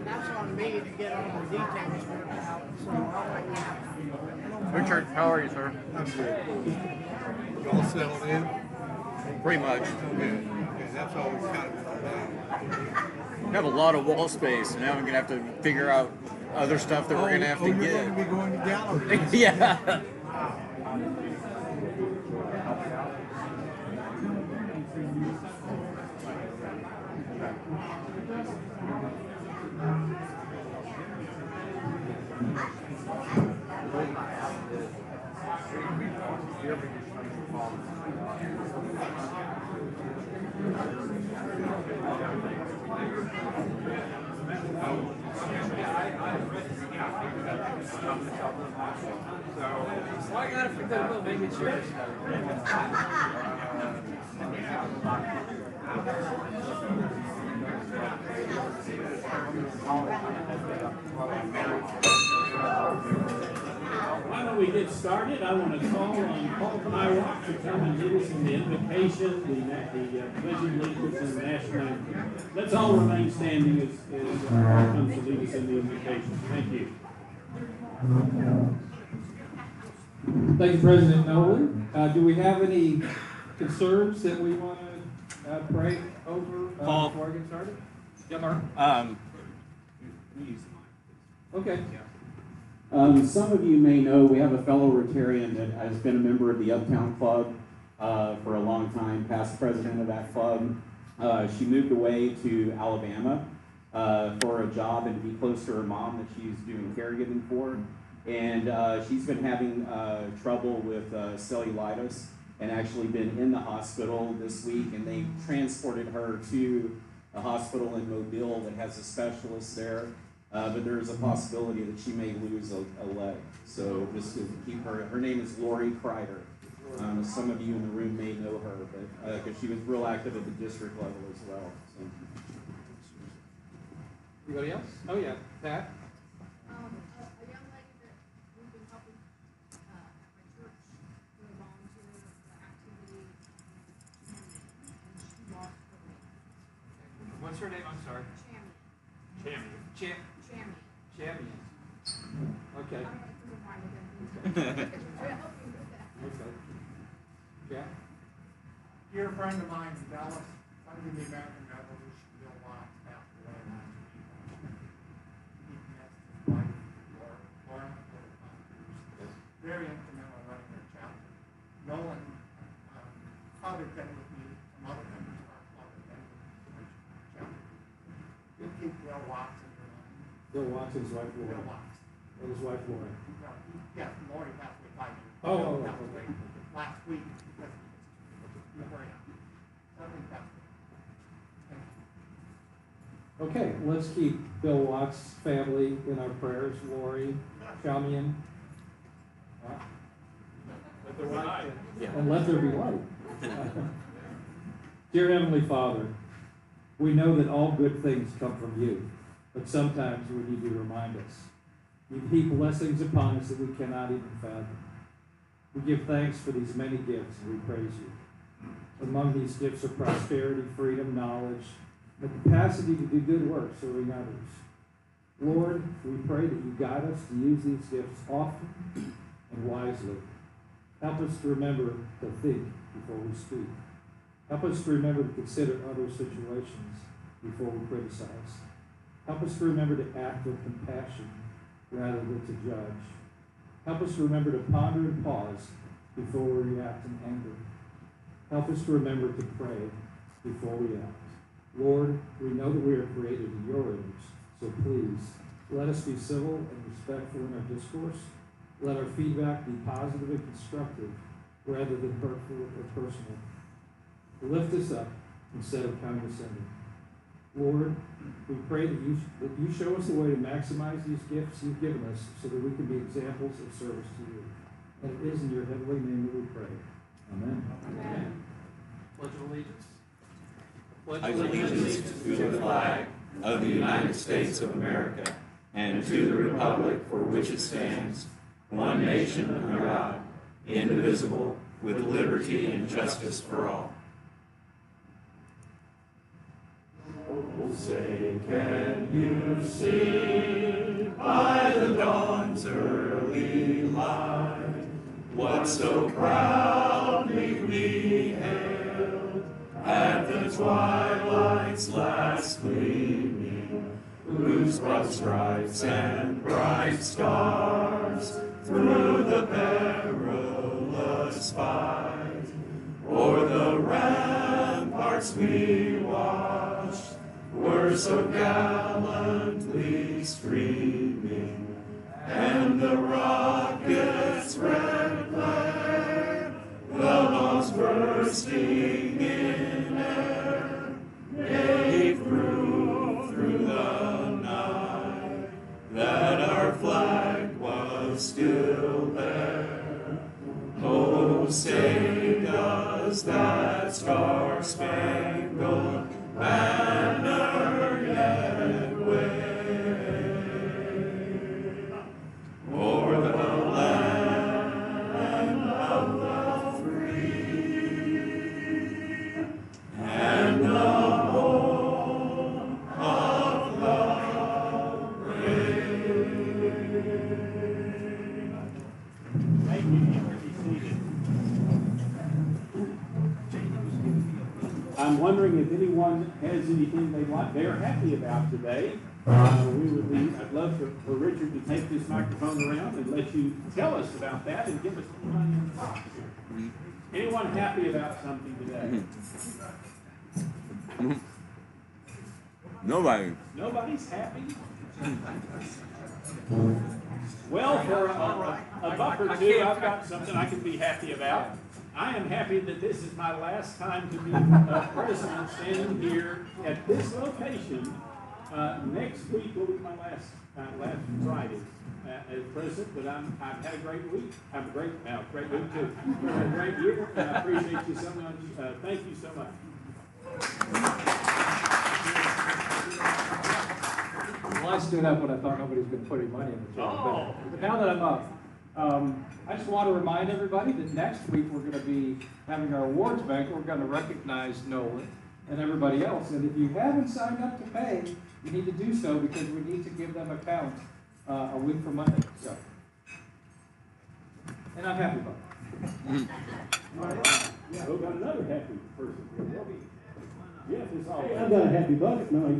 That's on me to get all the details worked out, so I'll let you know. Richard, how are you, sir? I'm good. You all settled in? Pretty much. Good. Okay, that's always kind of about. We have a lot of wall space, and now we're going to have to figure out other stuff that we're going to have to you're get. going to be going to galleries. Yeah. Why you gotta put that little baby chairs? Why don't we get started? I want to call on Paul PIROK to come and lead us in the invocation, the pledge of allegiance, and the national anthem. Let's all remain standing as Paul comes to lead us in the invocation. Thank you. Thank you, President Nolan. Do we have any concerns that we want to pray over Paul. before I get started? Yeah, Mark. Okay. Some of you may know we have a fellow Rotarian that has been a member of the Uptown Club for a long time, past president of that club. She moved away to Alabama for a job and to be close to her mom that she's doing caregiving for. And she's been having trouble with cellulitis and actually been in the hospital this week, and they transported her to a hospital in Mobile that has a specialist there. But there's a possibility that she may lose a leg. So just to keep her name is Lori Kreider. Some of you in the room may know her, but because she was real active at the district level as well. So. Anybody else? Oh yeah, Pat. A young lady that we've been helping at my church do a volunteer activity, and she lost her leg. What's her name? I'm sorry. Champion. Champion. Okay. I don't know if you can find it in the Okay. Yeah. Dear friend of mine in Dallas, under the American Revolution, Bill Watts passed away last week. He passed his wife, Laura, very instrumental running their chapter. Nolan, father's been with me, some other members of our club have been with the chapter. You keep Bill Watts in your mind. Bill Watson's wife, Laura. Bill Watts. And his wife, Laura. No, yes, Lori passed away 5 years ago. Oh, Bill passed okay. away last week because he was very young. So I think that's good. Thank you. Okay, let's keep Bill Watts' family in our prayers. Lori, Chamian. Let there be light. And let there be light. Dear Heavenly Father, we know that all good things come from you, but sometimes we need you to remind us. You heap blessings upon us that we cannot even fathom. We give thanks for these many gifts and we praise you. Among these gifts are prosperity, freedom, knowledge, the capacity to do good work serving others. Lord, we pray that you guide us to use these gifts often and wisely. Help us to remember to think before we speak. Help us to remember to consider other situations before we criticize. Help us to remember to act with compassion rather than to judge. Help us to remember to ponder and pause before we react in anger. Help us to remember to pray before we act. Lord, we know that we are created in your image, so please let us be civil and respectful in our discourse. Let our feedback be positive and constructive rather than hurtful or personal. Lift us up instead of condescending. Lord, we pray that you show us the way to maximize these gifts you've given us so that we can be examples of service to you. And it is in your heavenly name that we pray. Amen. Amen. Pledge of allegiance. I pledge allegiance to the flag of the United States of America and to the republic for which it stands, one nation under God, indivisible, with liberty and justice for all. Oh, say, can you see by the dawn's early light what so proudly we hailed at the twilight's last gleaming, whose broad stripes and bright stars through the perilous fight o'er the ramparts we watched were so gallantly streaming, and the rocket's red glare, the bombs bursting in air, gave proof through the night that our flag was still there. Oh, say does that star-spangled banner yet wave o'er the land of the free and the home of the brave? Thank you. You may be seated. I'm wondering if anyone has anything they're happy about today. I'd love for Richard to take this microphone around and let you tell us about that and give us money in the box here. Anyone happy about something today? Nobody. Nobody's happy? Well, for a buck or two, I've got something I can be happy about. I am happy that this is my last time to be president standing here at this location. Next week will be my last Friday as president, but I've had a great week. Have a great week too. I've had a great year, and I appreciate you so much. Thank you so much. Well, I stood up when I thought nobody was going to put any money in the jar. But now that I'm up, I just want to remind everybody that next week we're going to be having our awards banquet. We're going to recognize Nolan and everybody else. And if you haven't signed up to pay, you need to do so because we need to give them a count a week from Monday. So, and I'm happy about it. All right. Yeah, we've got another happy person here. Yes, it's all Hey, I've got a happy bucket. My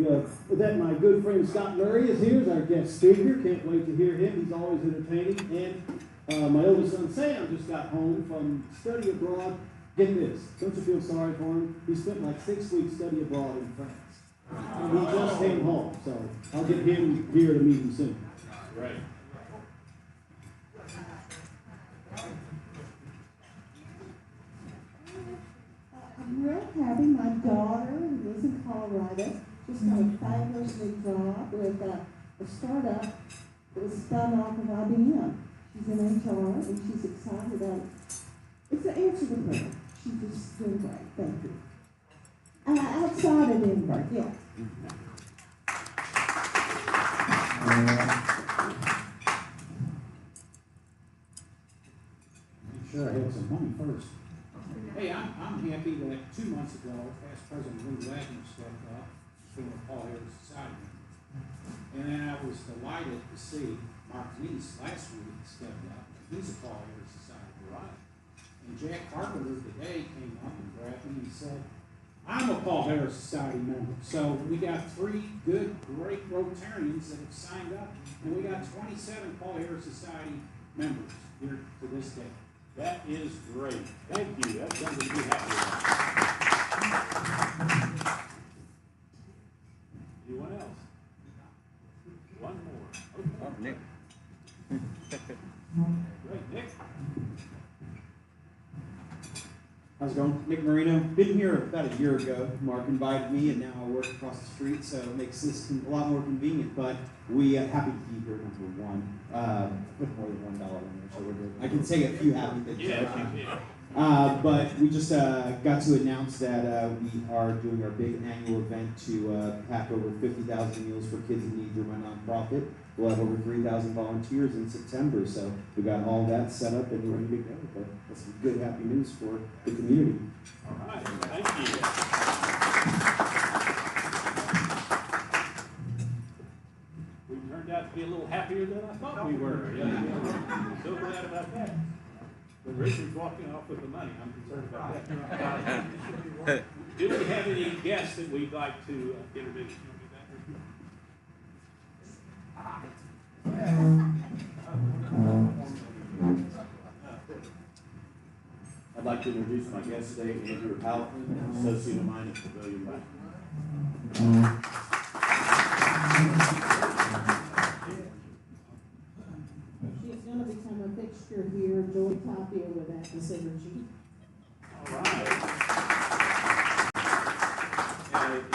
good friend Scott Murray is here as our guest speaker. Can't wait to hear him. He's always entertaining. And my oldest son Sam just got home from study abroad. Get this, don't you feel sorry for him? He spent like 6 weeks study abroad in France. And he just came home, so I'll get him here to meet him soon. right. I'm real happy. My daughter, who lives in Colorado, just got a fabulous new job with a startup that was spun off of IBM. She's in HR, and she's excited about it. It's an answer to prayer. She's just doing great. Thank you. Outside of Denver, yeah. Make sure I had some money first. Hey, I'm happy that 2 months ago, past President Lou Wagner stepped up from the Paul Harris Society. And then I was delighted to see Mark Lease last week stepped up. He's a Paul Harris Society. Right. And Jack Carpenter today came up and grabbed me and said, I'm a Paul Harris Society member. So we got 3 good, great Rotarians that have signed up, and we got 27 Paul Harris Society members here to this day. That is great. Thank you. That's something to be happy about. Anyone else? One more. Okay. Oh, Nick. Great, Nick. How's it Nick Marino. Been here about a year ago. Mark invited me, and now I work across the street, so it makes this a lot more convenient. But we happy to be here, number one. Put more than $1 in there, so we're good. I can say a few happy things. But we just got to announce that we are doing our big annual event to pack over 50,000 meals for kids in need through my nonprofit. We'll have over 3,000 volunteers in September, so we got all that set up and ready to go. But that's some good, happy news for the community. All right, thank you. We turned out to be a little happier than I thought we were. Yeah. So glad about that. But Richard's walking off with the money. I'm concerned about that. Do we have any guests that we'd like to introduce? I'd like to introduce my guest today, Andrew Houghton, associate of mine at Pavilion Bank. She's going to become a fixture here, Joy Tapia with that Synergy. All right.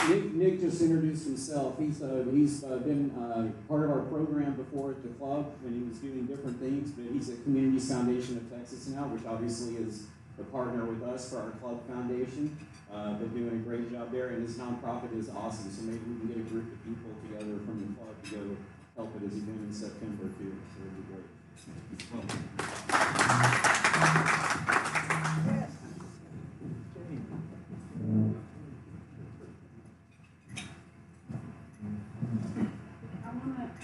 Nick just introduced himself. He's been part of our program before at the club when he was doing different things, but he's at Communities Foundation of Texas now, which obviously is a partner with us for our club foundation. Been doing a great job there, and his nonprofit is awesome, so maybe we can get a group of people together from the club to go help it as event in September too, so it'll be great.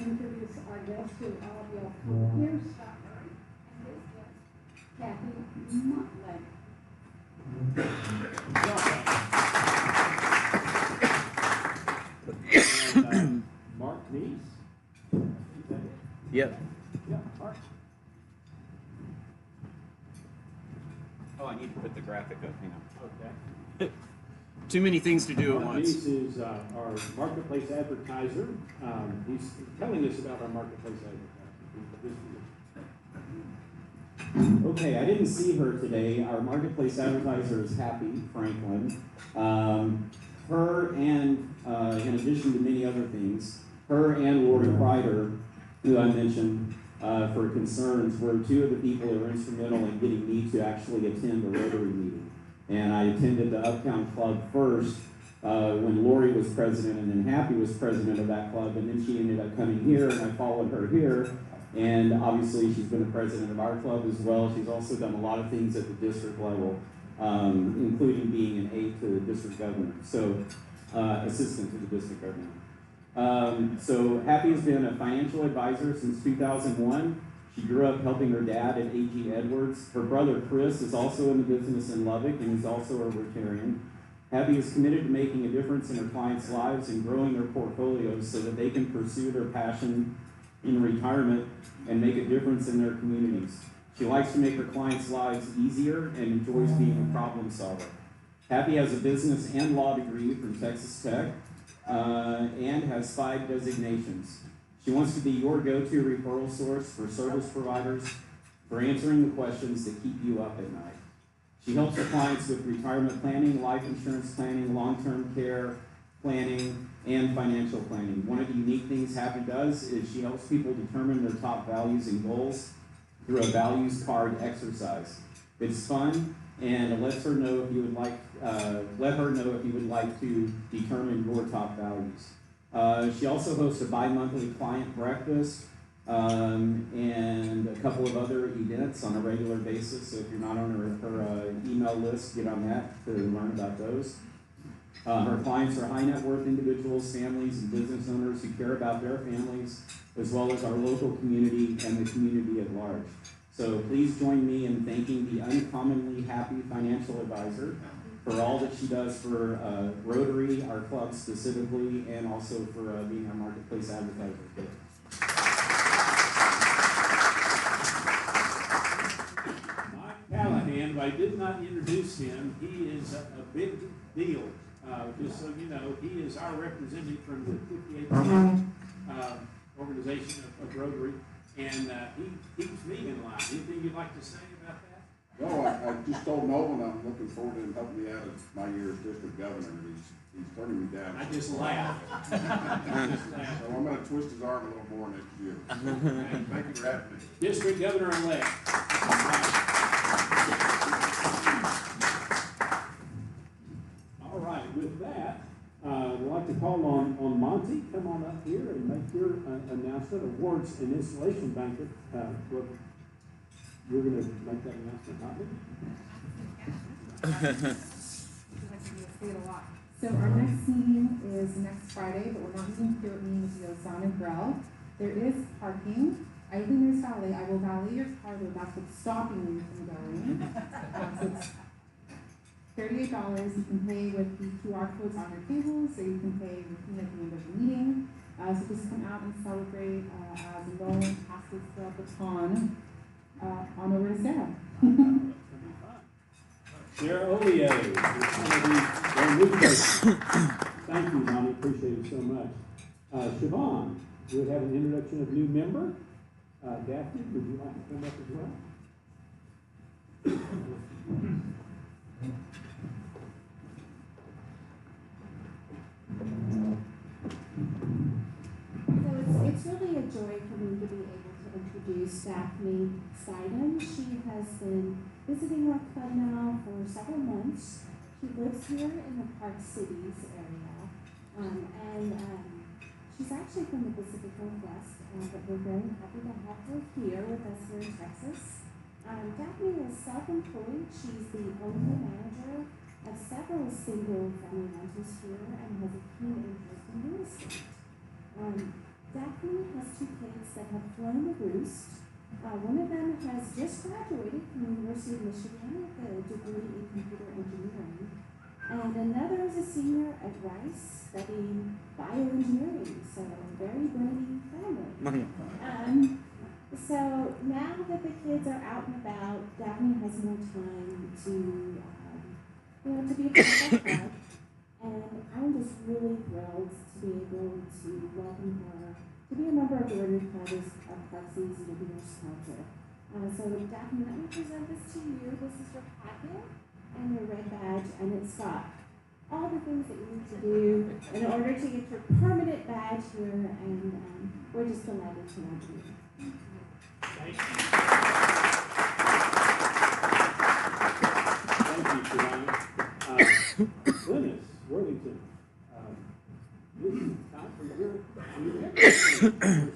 Introduce our guest to all of y'all. Here's Scott Murray and his guest, Kathy Motley. And, Mark Neese. Yep. Yeah, Mark. Oh, I need to put the graphic up, hang on. Okay. Too many things to do at Mark once. Neese is our marketplace advertiser. He's telling us about our marketplace advertising. Okay, I didn't see her today. Our marketplace advertiser is Happy Franklin. Her and, in addition to many other things, her and Lori Kreider, who I mentioned for concerns, were two of the people that were instrumental in getting me to actually attend the Rotary meeting. And I attended the Uptown Club first when Lori was president, and then Happy was president of that club, and then she ended up coming here, and I followed her here. And obviously she's been the president of our club as well. She's also done a lot of things at the district level, including being an aide to the district governor, so assistant to the district governor. So Happy has been a financial advisor since 2001. She grew up helping her dad at A.G. Edwards. Her brother Chris is also in the business in Lubbock, and he's also a Rotarian. Happy is committed to making a difference in her clients' lives and growing their portfolios so that they can pursue their passion in retirement and make a difference in their communities. She likes to make her clients' lives easier and enjoys being a problem solver. Happy has a business and law degree from Texas Tech and has 5 designations. She wants to be your go-to referral source for service providers for answering the questions that keep you up at night. She helps her clients with retirement planning, life insurance planning, long-term care planning, and financial planning. One of the unique things Happy does is she helps people determine their top values and goals through a values card exercise. It's fun, and it lets her know if you would like, let her know if you would like to determine your top values. She also hosts a bi-monthly client breakfast and a couple of other events on a regular basis. So if you're not on her email list, get on that to learn about those. Her clients are high net worth individuals, families, and business owners who care about their families, as well as our local community and the community at large. So please join me in thanking the uncommonly happy financial advisor for all that she does for Rotary, our club specifically, and also for being our marketplace advertiser. Mike Callahan, if I did not introduce him, he is a big deal. Just so you know, he is our representative from the 58th organization of Rotary, and he keeps me in line. Anything you'd like to say about that? No, I just told Nolan I'm looking forward to him helping me out as my year's district governor. He's turning me down. I just laughed. So I'm gonna twist his arm a little more next year. Thank you for having me. District Governor-elect. All right, with that, I'd like to call on Monty. Come on up here and make your announcement, awards and installation banquet. You're going to make that announcement, not me? So our next meeting is next Friday, but we're not meeting here, we're meeting with the Ozana Grill. There is parking. I think there's valet. I will valet your car, though that's what's stopping you from going. So it's $38. You can pay with the QR codes on your table, so you can pay with me at the end of the meeting. So just come out and celebrate as Nolan passes the baton on over to Sarah. Sarah Olio. Thank you, Mommy. Appreciate it so much. SIOBHAN, we have an introduction of new member. Daphne, would you like to come up as well? So it's really a joy for me to be able to introduce Daphne STIDHAM. She has been visiting our club now for several months. She lives here in the Park Cities area. She's actually from the Pacific Northwest, but we're very happy to have her here with us here in Texas. Daphne is self-employed. She's the owner manager of several single-family rentals here and has a keen interest in real estate. Daphne has two kids that have flown the roost. One of them has just graduated from the University of Michigan with a degree in computer engineering. And another is a senior at Rice studying bioengineering, so a very brainy family. So now that the kids are out and about, Daphne has more time to be a part of our club. And I'm just really thrilled to be able to welcome her to be a member of the Rotary Club of Park Cities and be your sponsor. So Daphne, let me present this to you. This is your packet and your red badge, and it's got all the things that you need to do in order to get your permanent badge here, and we're just delighted to have you. Thank you. Thank you, Shivani. GLYNNIS, Worthington. This is time for your We're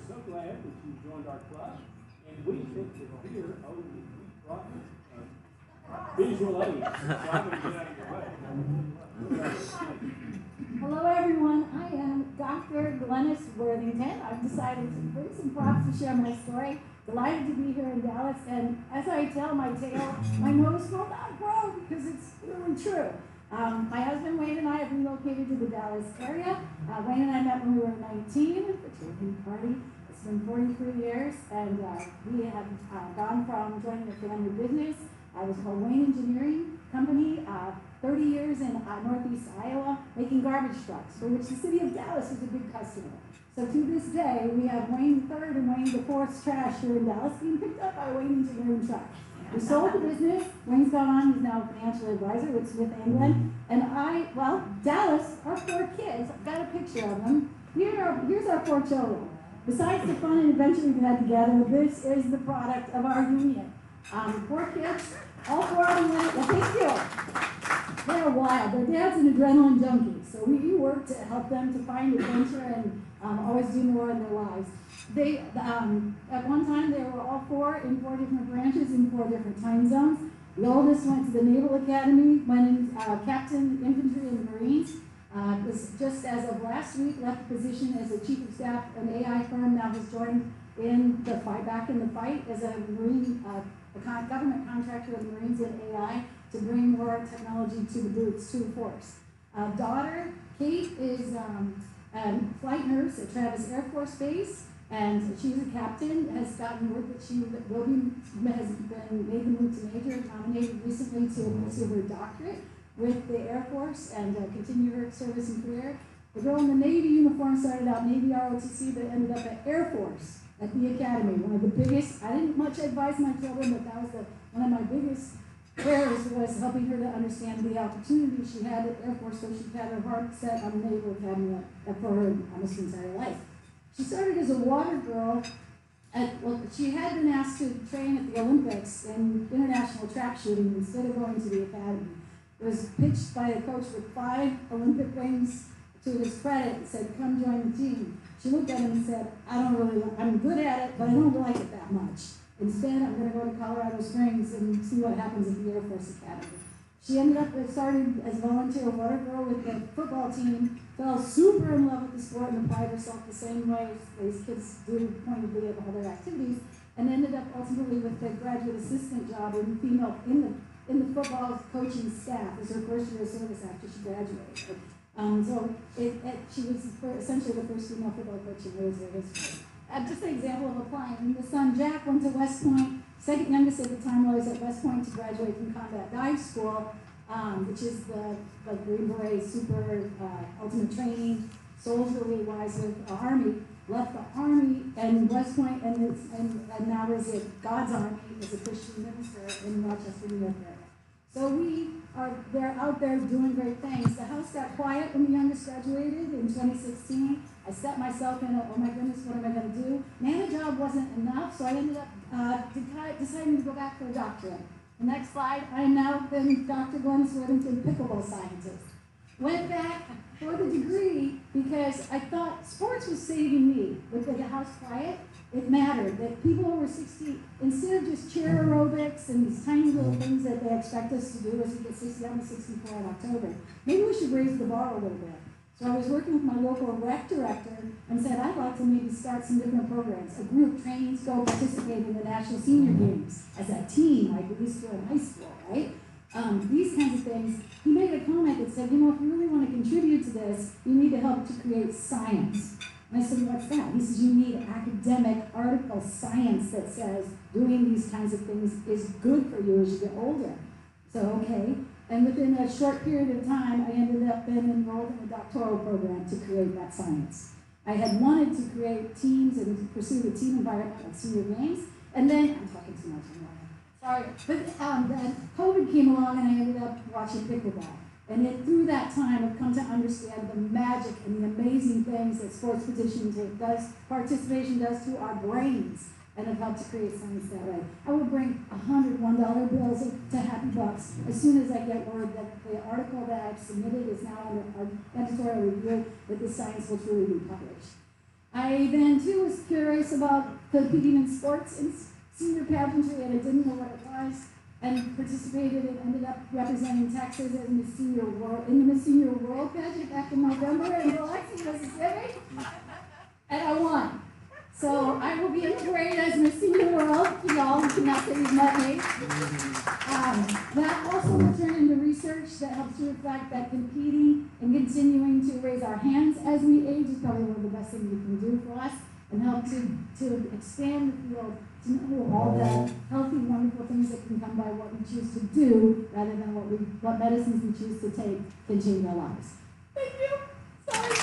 so glad that you joined our club, and we think that here, we brought visual aids. So I'm going to get out of your way. Hello everyone, I am Dr. GLYNNIS Worthington. I've decided to bring some props to share my story. Delighted to be here in Dallas, and as I tell my tale, my nose will not grow because it's really true. My husband Wayne and I have relocated to the Dallas area. Wayne and I met when we were 19, fraternity party. It's been 43 years, and we have gone from joining a family business. It was called Wayne Engineering Company, 30 years in northeast Iowa, making garbage trucks, for which the city of Dallas is a big customer. So to this day, we have Wayne III and Wayne IV's trash here in Dallas being picked up by Wayne Engineering trucks. We sold the business. Wayne's gone on. He's now a financial advisor with Smith England. And Dallas, our 4 kids, I've got a picture of them. Here's our 4 children. Besides the fun and adventure we've had together, this is the product of our union. 4 kids, all 4 of them went, well, thank you. They're wild. Their dad's an adrenaline junkie. So we work to help them to find adventure and always do more in their lives. They, at one time, they were all 4 in 4 different branches in 4 different time zones. The oldest went to the Naval Academy, went in Captain Infantry in the Marines. Was just as of last week, left the position as a chief of staff at an AI firm, now has joined in the fight, back in the fight as a Marine, government contractor of the Marines in AI to bring more technology to the boots, to the force. Daughter, Kate, is a flight nurse at Travis Air Force Base. And she's a captain, has gotten word that she has been made the move to major, nominated recently to pursue her doctorate with the Air Force and continue her service and career. The girl in the Navy uniform started out Navy ROTC, but ended up at Air Force at the Academy. One of the biggest, I didn't much advise my children, but that was one of my biggest prayers was helping her to understand the opportunity she had at Air Force, so she had her heart set on the Naval Academy for her almost entire life. She started as a water girl. She had been asked to train at the Olympics in international track shooting instead of going to the academy. It was pitched by a coach with 5 Olympic rings to his credit and said, "Come join the team." She looked at him and said, I'm good at it, but I don't like it that much. Instead, I'm going to go to Colorado Springs and see what happens at the Air Force Academy. She ended up started as a volunteer water girl with the football team, fell super in love with the sport and applied herself the same way these kids do pointedly at all their activities, and ended up ultimately with the graduate assistant job in the football coaching staff as her first year of service after she graduated. She was essentially the first female football coach in military history. Just an example of applying. And the son, Jack, went to West Point, second youngest at the time, was at West Point to graduate from combat dive school, which is the Green Beret super ultimate training, soldierly-wise with the Army. Left the Army and West Point and now is at God's Army as a Christian minister in Rochester, New York area. So they're out there doing great things. The house got quiet when the youngest graduated in 2016. I set myself in oh my goodness, what am I going to do? Nana job wasn't enough, so I ended up deciding to go back for a doctorate. The next slide, I am now been Dr. GLYNNIS Worthington pickleball scientist. Went back for the degree because I thought sports was saving me. With the house quiet, it mattered that people over 60, instead of just chair aerobics and these tiny little things that they expect us to do as we get 60, I'm 64 in October, maybe we should raise the bar a little bit. So I was working with my local rec director and said, I'd like to maybe start some different programs. A group training to go participate in the National Senior Games as a team, like we used to in high school, right? These kinds of things. He made a comment that said, if you really want to contribute to this, you need to help to create science. And I said, what's that? He says, you need academic article science that says doing these kinds of things is good for you as you get older. So, okay. And within a short period of time, I ended up being enrolled in a doctoral program to create that science. I had wanted to create teams and pursue the team environment at Senior Games, and then, I'm talking too much, sorry, but then COVID came along and I ended up watching pickleball. And through that time, I've come to understand the magic and the amazing things that sports participation does to our brains, and have helped to create science that way. I will bring $101 bills to Happy Bucks as soon as I get word that the article that I've submitted is now under our editorial review, that the science will truly be published. I then, too, was curious about competing in sports in senior pageantry, and I didn't know what it was, and participated and ended up representing Texas in the Miss Senior World pageant back in November in Biloxi, Mississippi, and I won. So I will be in the parade as Miss Senior World, y'all, not that you've met me. That also will turn into research that helps to reflect that competing and continuing to raise our hands as we age is probably one of the best things we can do for us, and help to expand the field to know all the healthy, wonderful things that can come by what we choose to do rather than what medicines we choose to take can change our lives. Thank you. Sorry.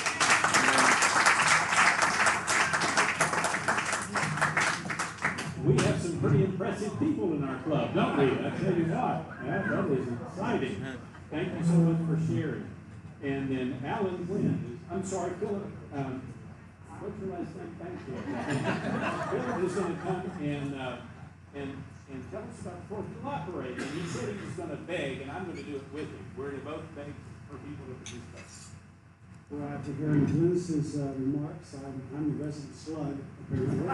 We have some pretty impressive people in our club, don't we? I tell you what, that is exciting. Thank you so much for sharing. And then Alan Quinn, Philip, what's your last name? Thank you. Philip is going to come and tell us about the 4th of July parade. And he said he was going to beg, and I'm going to do it with him. We're going to both beg for people to participate. Well, after hearing GLYNNIS' remarks, I'm the resident slug, apparently.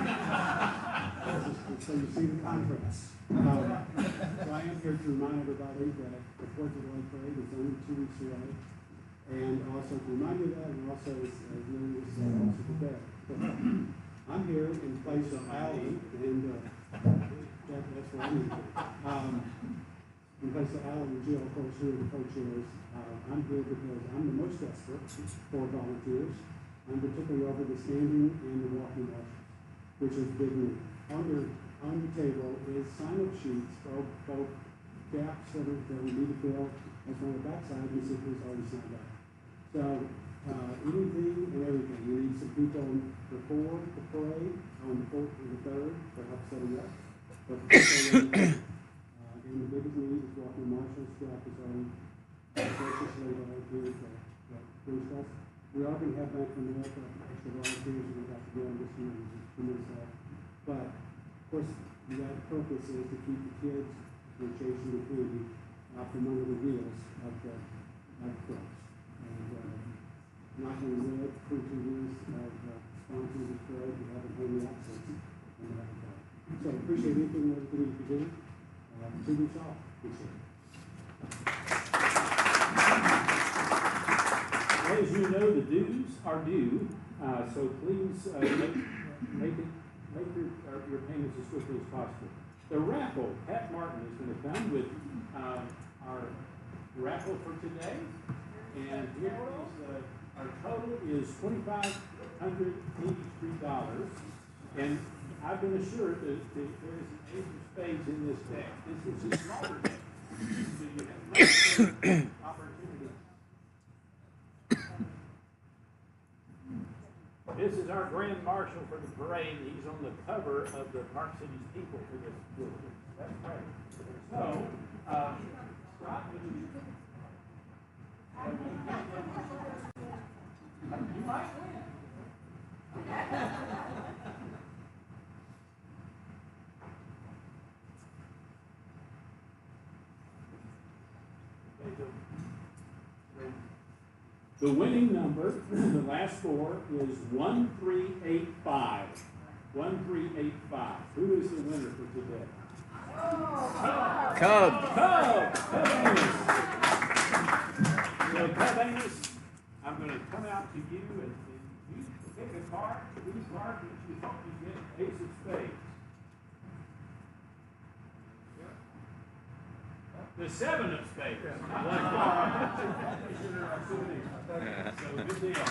So you see the contrast. So I am here to remind everybody that the 4th of July parade is only 2 weeks away. And also to remind you that, and also, as Lynn was also prepared. I'm here in place of Alan, and that's where I'm here. In place of Alan and Jill, of course, who are the co-chairs. I'm here because I'm the most desperate for volunteers. I'm particularly over the standing and the walking motion, which is big need. On the table is sign-up sheets for both gaps that we need to fill, and on the backside, you see who's already signed up. So, anything and everything. You need some people before the parade, on the 4th and the 3rd, to help setting up. But And the biggest need is walking marshals throughout the zone, graciously volunteers that boost us. We are going to have Bank of America extra volunteers, and we have to go on this year, which is tremendous help. But, of course, the purpose is to keep the kids from chasing the candy out from under the wheels of the crooks. And not only wood, 2 years of sponsors of Fred, we haven't had any access in that regard. So I appreciate anything that we can do. 2 weeks off. Appreciate it. As you know, the dues are due, so please make your payments as quickly as possible. The raffle, Pat Martin is going to come with our raffle for today, and here is our total is $2,583, and I've been assured that there is an ace of spades in this deck. This is a smaller deck, so you have much opportunity. This is our grand marshal for the parade. He's on the cover of the Park Cities People for this book. That's right. So, Scott, would you might win. The winning number, the last four, is 1385. 1385. Who is the winner for today? Cub. So, Cub Amos, I'm going to come out to you and you pick a card. Whose card would you hope you get? Ace of spades. The 7 of spades. So good deal.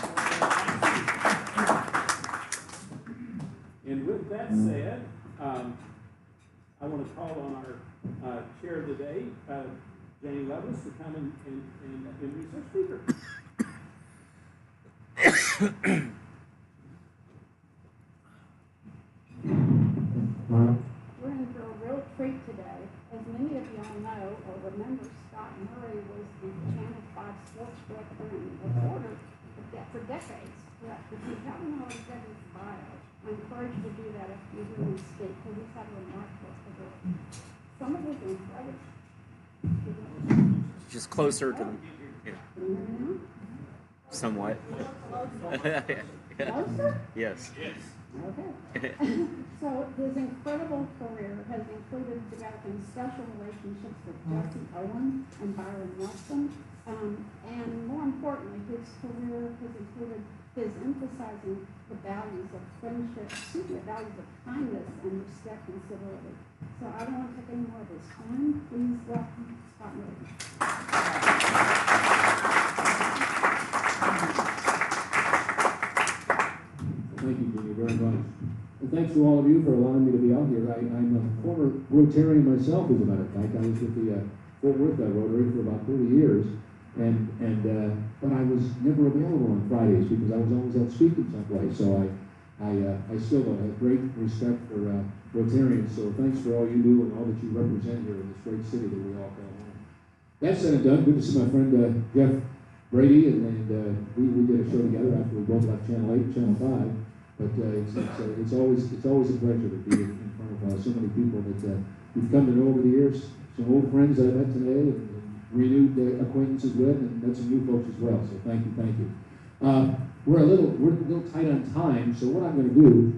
And with that said, I want to call on our chair of the day, Janie Levis, to come and introduce our speaker. We're in for a real treat today. As many of you all know or remember, Scott Murray was the Channel 5 sports director and reporter for decades. But if you haven't already read his bio, I encourage you to do that if you hear him speak, because he's had a remarkable career. Some of his incredible. Just closer to them. Yeah. Somewhat. Closer? Yes. Okay. So his incredible career has included developing special relationships with Jesse Owen and Byron Nelson. And more importantly, his career has included his emphasizing the values of friendship, the values of kindness and respect and civility. So I don't want to take any more of his time. Please welcome Scott Murray. Thank you, Jeannie, very much. And thanks to all of you for allowing me to be out here. I'm a former Rotarian myself, as a matter of fact. I was with the Fort Worth Rotary for about 30 years, but I was never available on Fridays because I was always out speaking someplace. So I still have great respect for Rotarians. So thanks for all you do and all that you represent here in this great city that we all call home. That said and done, good to see my friend Jeff Brady, and we did a show together after we both left Channel 8 and Channel 5. But it's always a pleasure to be in front of so many people that we've come to know over the years. Some old friends that I met today and renewed acquaintances with, and met some new folks as well. So thank you. We're a little tight on time. So what I'm going to do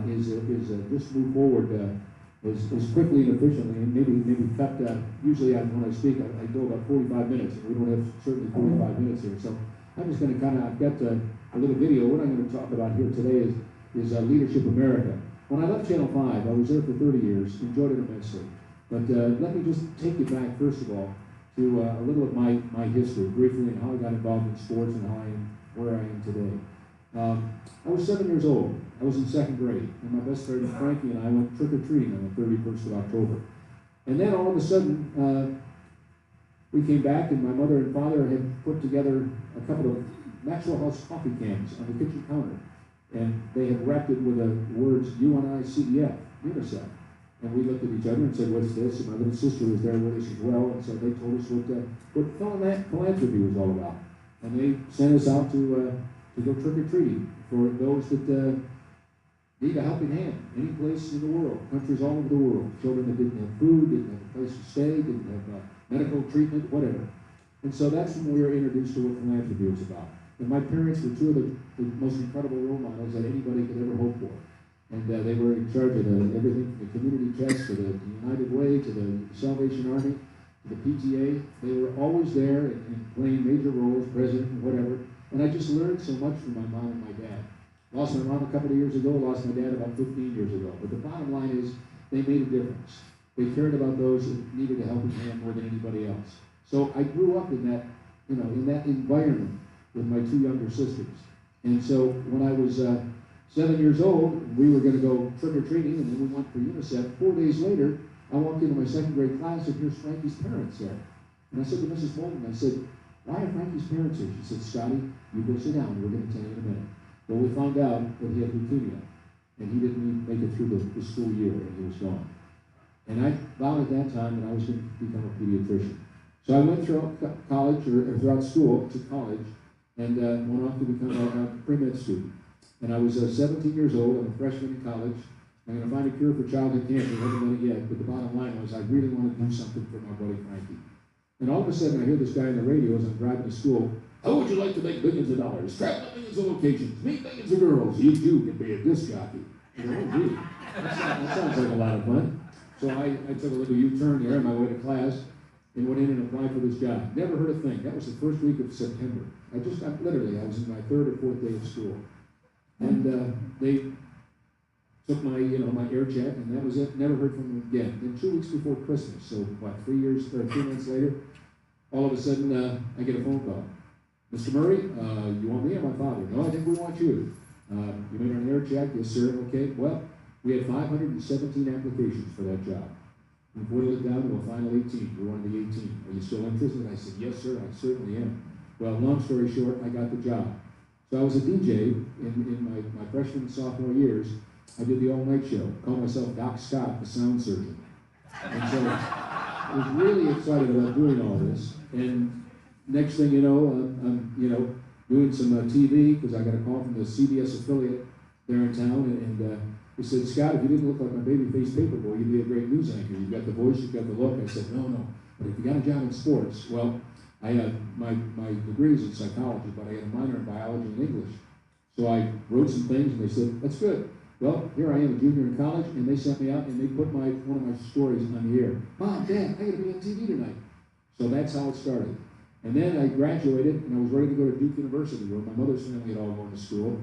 is just move forward as quickly and efficiently, and maybe cut. Usually when I speak, I go about 45 minutes, and we don't have certainly 45 minutes here. So I'm just going to I've got a little video. What I'm going to talk about here today is Leadership America. When I left Channel 5, I was there for 30 years, enjoyed it immensely. But let me just take you back, first of all, to a little of my history, briefly, and how I got involved in sports and how I am where I am today. I was 7 years old. I was in 2nd grade, and my best friend Frankie and I went trick-or-treating on the 31st of October. And then all of a sudden, we came back, and my mother and father had put together a couple of Maxwell House coffee cans on the kitchen counter, and they had wrapped it with the words UNICEF, UNICEF. And we looked at each other and said, what's this? And my little sister was there with us as well, and so they told us what philanthropy was all about. And they sent us out to go trick-or-treating for those that need a helping hand, any place in the world, countries all over the world. Children that didn't have food, didn't have a place to stay, didn't have medical treatment, whatever. And so that's when we were introduced to what philanthropy was about. And my parents were two of the most incredible role models that anybody could ever hope for. And they were in charge of everything from the community chest to the United Way to the Salvation Army to the PTA. They were always there and playing major roles, president and whatever. And I just learned so much from my mom and my dad. Lost my mom a couple of years ago, lost my dad about 15 years ago. But the bottom line is they made a difference. They cared about those that needed a helping hand more than anybody else. So I grew up in that, in that environment with my two younger sisters. And so when I was 7 years old, we were going to go trick-or-treating, and then we went for UNICEF. 4 days later, I walked into my second grade class, and here's Frankie's parents there. And I said to Mrs. Moulton, I said, why are Frankie's parents here? She said, Scotty, you go sit down. We're going to tell you in a minute. Well, we found out that he had leukemia, and he didn't even make it through the school year, and he was gone. And I vowed at that time that I was going to become a pediatrician. So I went throughout college, or throughout school to college, and went off to become a pre-med student. And I was 17 years old. I'm a freshman in college. I'm going to find a cure for childhood cancer. I haven't done it yet, but the bottom line was I really want to do something for my buddy Frankie. And all of a sudden, I hear this guy on the radio as I'm driving to school. How would you like to make millions of dollars? Travel to millions of locations, meet millions of girls. You too can be a disc jockey. And I went, oh, gee, that sounds like a lot of fun. So I took a little U-turn there on my way to class and went in and applied for this job. Never heard a thing. That was the first week of September. I was in my third or fourth day of school. And they took my, my air check, and that was it. Never heard from them again. Then 2 weeks before Christmas, so what, 3 months later, all of a sudden I get a phone call. Mr. Murray, you want me or my father? No, I think we want you. You made an air check? Yes, sir. Okay. Well, we had 517 applications for that job. We boiled it down to a final 18. We wanted the 18. Are you still interested? I said, yes, sir, I certainly am. Well, long story short, I got the job. So I was a DJ in my freshman and sophomore years. I did the all-night show. Called myself Doc Scott, the sound surgeon. And so I was really excited about doing all this. And next thing you know, I'm doing some TV because I got a call from the CBS affiliate there in town, and they said, Scott, if you didn't look like my baby-faced paper boy, you'd be a great news anchor. You've got the voice, you've got the look. I said, no. But if you got a job in sports, well, I had my degree is in psychology, but I had a minor in biology and English. So I wrote some things, and they said, that's good. Well, here I am, a junior in college, and they sent me out, and they put one of my stories on the air. Mom, Dad, I got to be on TV tonight. So that's how it started. And then I graduated, and I was ready to go to Duke University, where my mother's family had all gone to school.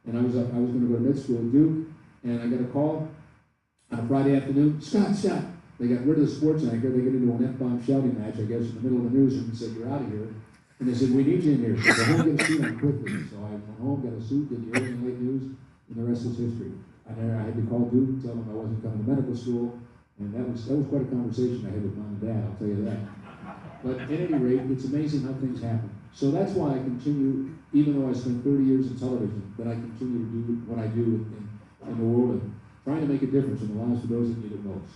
And I was going to go to med school at Duke, and I got a call on a Friday afternoon. Scott, they got rid of the sports anchor. They got into an F-bomb shouting match, I guess, in the middle of the newsroom, and said, you're out of here. And they said, we need you in here. So go home, get a suit on quickly. So I went home, got a suit, did the early and late news, and the rest is history. And I had to call Duke, tell them I wasn't coming to medical school, and that was quite a conversation I had with Mom and Dad, I'll tell you that. But at any rate, it's amazing how things happen. So that's why I continue, even though I spent 30 years in television, that I continue to do what I do in the world of trying to make a difference in the lives of those that need it most.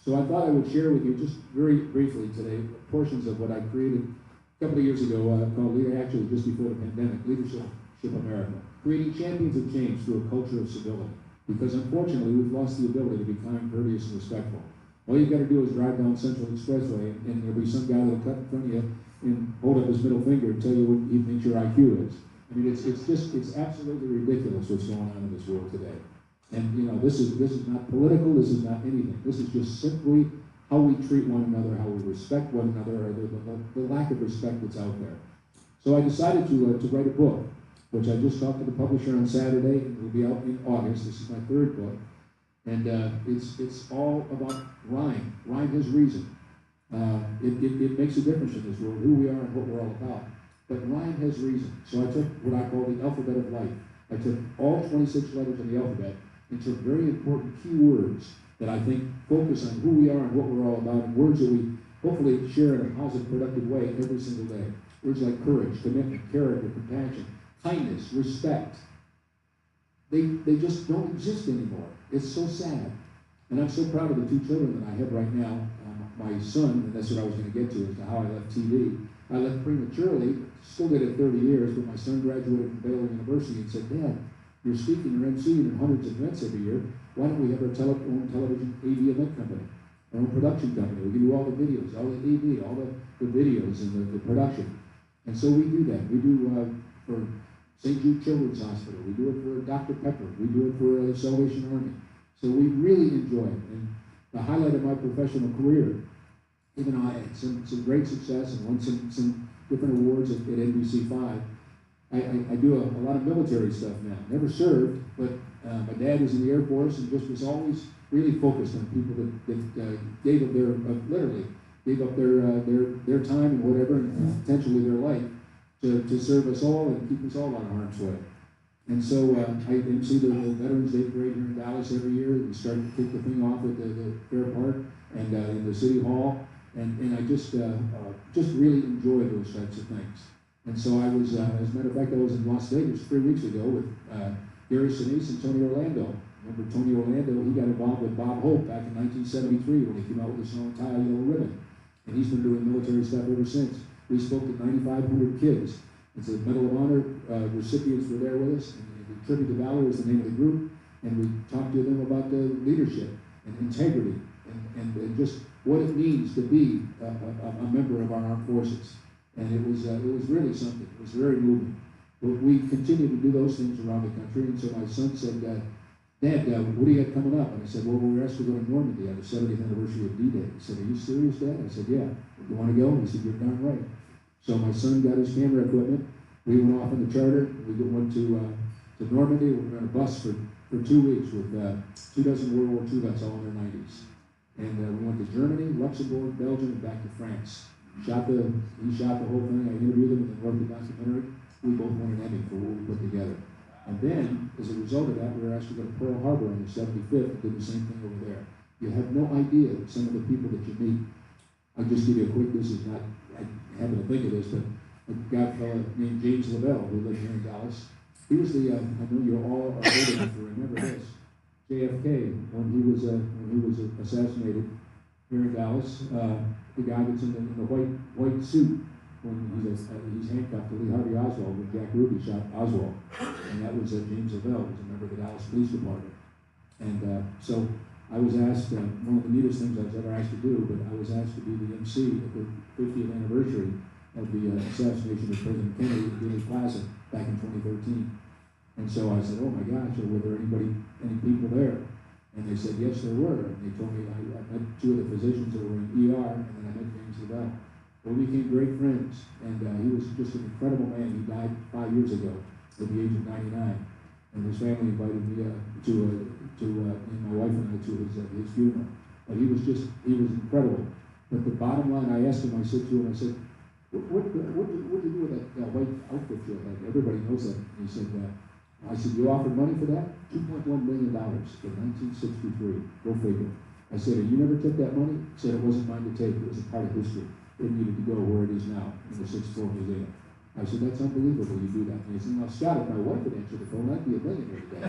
So I thought I would share with you just very briefly today portions of what I created a couple of years ago called, actually just before the pandemic, Leadership America. Creating champions of change through a culture of civility. Because unfortunately, we've lost the ability to be kind, courteous, and respectful. All you've got to do is drive down Central Expressway, and there'll be some guy that'll cut in front of you and hold up his middle finger and tell you what he thinks your IQ is. I mean, it's absolutely ridiculous what's going on in this world today. And this is not political. This is not anything. This is just simply how we treat one another, how we respect one another, or the lack of respect that's out there. So I decided to write a book, which I just talked to the publisher on Saturday. It will be out in August. This is my third book. And it's all about rhyme. Rhyme has reason. It makes a difference in this world, who we are and what we're all about. But rhyme has reason. So I took what I call the alphabet of life. I took all 26 letters of the alphabet and took very important key words that I think focus on who we are and what we're all about, and words that we hopefully share in a positive, productive way every single day. Words like courage, commitment, character, compassion, kindness, respect. They just don't exist anymore. It's so sad. And I'm so proud of the 2 children that I have right now. My son, and that's what I was going to get to, as to how I left TV. I left prematurely, still did it 30 years, but my son graduated from Baylor University and said, Dad, you're speaking or emceeing in hundreds of events every year. Why don't we have our own television AV event company, our own production company? We can do all the videos, all the AV, all the videos and the production. And so we do that. We do for St. Jude Children's Hospital. We do it for Dr. Pepper. We do it for the Salvation Army. So we really enjoy it. And the highlight of my professional career, even though I had some great success and won some different awards at NBC5, I do a lot of military stuff now. Never served, but my dad was in the Air Force and just was always really focused on people that gave up literally gave up their time and whatever, and potentially their life to serve us all and keep us all out of harm's way. And so I MC the Veterans Day Parade here in Dallas every year. We started to kick the thing off at the Fair Park and in the City Hall. And I just really enjoy those types of things. And so I was, as a matter of fact, I was in Las Vegas 3 weeks ago with Gary Sinise and Tony Orlando. Remember Tony Orlando? He got involved with Bob Hope back in 1973 when he came out with the song Tie a Yellow Ribbon. And he's been doing military stuff ever since. We spoke to 9,500 kids. It's a Medal of Honor recipients were there with us. And the Tribute to Valor is the name of the group. And we talked to them about the leadership and integrity and just what it means to be a member of our armed forces. And it was really something. It was very moving. But we continue to do those things around the country. And so my son said, Dad, what do you got coming up? And I said, well, we were asked to go to Normandy on the 70th anniversary of D-Day. He said, are you serious, Dad? I said, yeah. You want to go? He said, you're darn right. So my son got his camera equipment. We went off on the charter. We went to Normandy. We were on a bus for 2 weeks with 2 dozen World War II vets all in their 90s. And we went to Germany, Luxembourg, Belgium, and back to France. He shot the whole thing. I interviewed him and then wrote the documentary. We both won an Emmy for what we put together. And then, as a result of that, we were asked to go to Pearl Harbor on the 75th and do the same thing over there. You have no idea some of the people that you meet. I'll just give you a quick, this is not, I happen to think of this, but a guy named James Lavelle, who lived here in Dallas. He was the, I know you're all old enough to remember this, JFK, when he was assassinated here in Dallas. The guy that's in the white suit when he's handcuffed to Lee Harvey Oswald when Jack Ruby shot Oswald, and that was James Lavelle, who was a member of the Dallas Police Department. And so I was asked, one of the neatest things I was ever asked to do, but I was asked to be the MC at the 50th anniversary of the assassination of President Kennedy at Dealey Plaza back in 2013. And so I said, oh my gosh, were there any people there? And they said, yes, there were. And they told me, I met 2 of the physicians that were in ER, and then I met James Lavelle. Well, we became great friends, and he was just an incredible man. He died 5 years ago at the age of 99, and his family invited me and my wife and I to his funeral. But he was incredible. But the bottom line, I asked him, I said to him, I said, what did you do with that white outfit you had? Everybody knows that. And he said, I said, you offered money for that? $2.1 million in 1963. Go figure. I said, you never took that money? He said, it wasn't mine to take. It was a part of history. It needed to go where it is now, in the 6th floor museum. I said, that's unbelievable you do that. And he said, now Scott, if my wife had answered the phone, I'd be a millionaire today.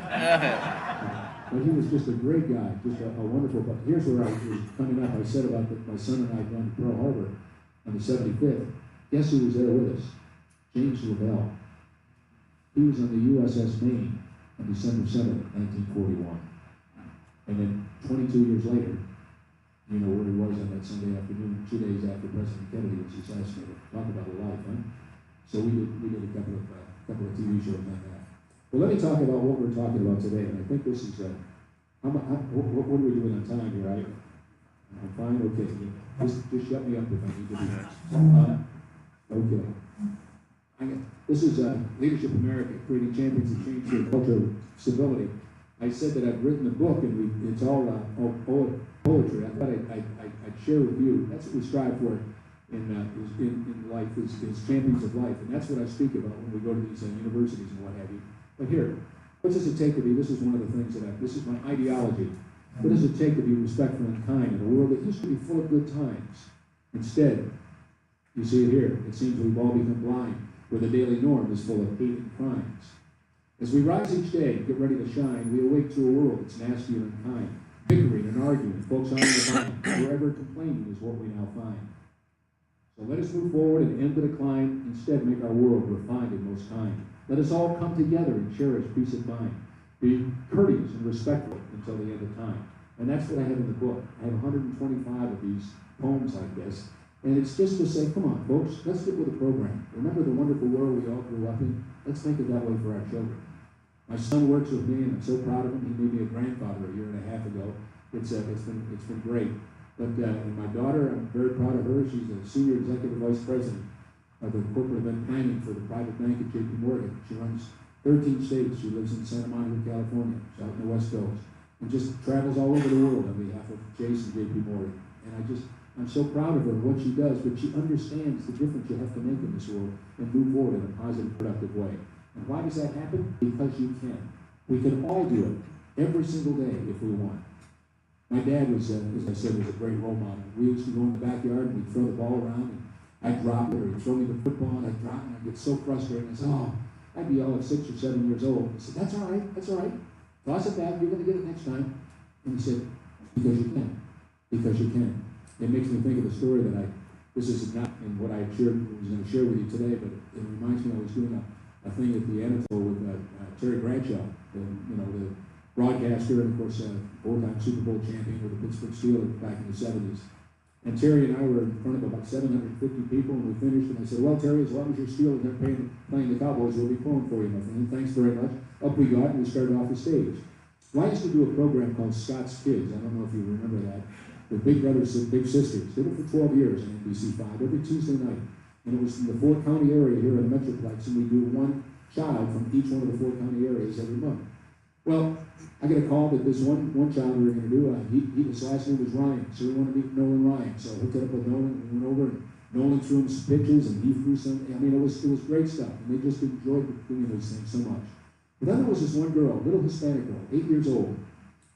But he was just a great guy, just a wonderful, but here's where I was coming up. I said about my son and I going to Pearl Harbor on the 75th. Guess who was there with us? James Lavelle. He was on the USS Maine on December 7th, 1941. And then 22 years later, you know where he was on that Sunday afternoon, 2 days after President Kennedy was assassinated. Talk about a life, huh? So we did a couple of TV shows on that. Well, let me talk about what we're talking about today, and I think this is what are we doing on time here? I'm fine. Okay, just shut me up if I need to be. Okay. This is Leadership America, Creating Champions of Change through a Culture of Civility. I said that I've written a book, and it's all poetry. I thought I'd share with you. That's what we strive for in life, is champions of life. And that's what I speak about when we go to these universities and what have you. But here, what does it take to be, this is one of the things this is my ideology. What does it take to be respectful and kind in a world that used to be full of good times? Instead, you see it here, it seems we've all become blind, where the daily norm is full of hate and crimes. As we rise each day and get ready to shine, we awake to a world that's nasty and unkind, bickering and arguing, folks on the line, forever complaining is what we now find. So let us move forward and end the decline, instead make our world refined and most kind. Let us all come together and cherish peace of mind. Be courteous and respectful until the end of time. And that's what I have in the book. I have 125 of these poems like this. And it's just to say, come on, folks, let's get with the program. Remember the wonderful world we all grew up in? Let's make it that way for our children. My son works with me, and I'm so proud of him. He made me a grandfather a year and a half ago. It's been great. But and my daughter, I'm very proud of her. She's a senior executive vice president of the corporate event planning for the private bank at J.P. Morgan. She runs 13 states. She lives in Santa Monica, California. She's out in the West Coast, and just travels all over the world on behalf of Chase and J.P. Morgan. And I'm so proud of her and what she does, but she understands the difference you have to make in this world and move forward in a positive, productive way. And why does that happen? Because you can. We can all do it every single day if we want. My dad was, as I said, was a great role model. We used to go in the backyard and we'd throw the ball around, and I'd drop it, or he'd throw me the football, and I'd drop it, and I'd get so frustrated. I said, oh, I'd be all of 6 or 7 years old. He said, that's all right, that's all right. Toss it back, you're going to get it next time. And he said, because you can. Because you can. It makes me think of a story that this is not in what I was going to share with you today, but it reminds me I was doing a thing at the Anatole with Terry Bradshaw, the broadcaster, and of course, four-time Super Bowl champion with the Pittsburgh Steelers back in the 70s. And Terry and I were in front of about 750 people, and we finished, and I said, well, Terry, as long as your Steelers aren't playing the Cowboys, we'll be pulling for you, my friend. Thanks very much. Up we got, and we started off the stage. Well, I used to do a program called Scott's Kids. I don't know if you remember that. With Big Brothers and Big Sisters. Did it for 12 years on NBC5, every Tuesday night. And it was in the 4-county area here in the Metroplex, and we do one child from each one of the 4-county areas every month. Well, I got a call that this one child we were going to do, his last name was Ryan, so we wanted to meet Nolan Ryan. So I hooked it up with Nolan, and we went over, and Nolan threw him some pictures, and he threw some. I mean, it was great stuff, and they just enjoyed doing those things so much. But then there was this one girl, little Hispanic girl, 8 years old,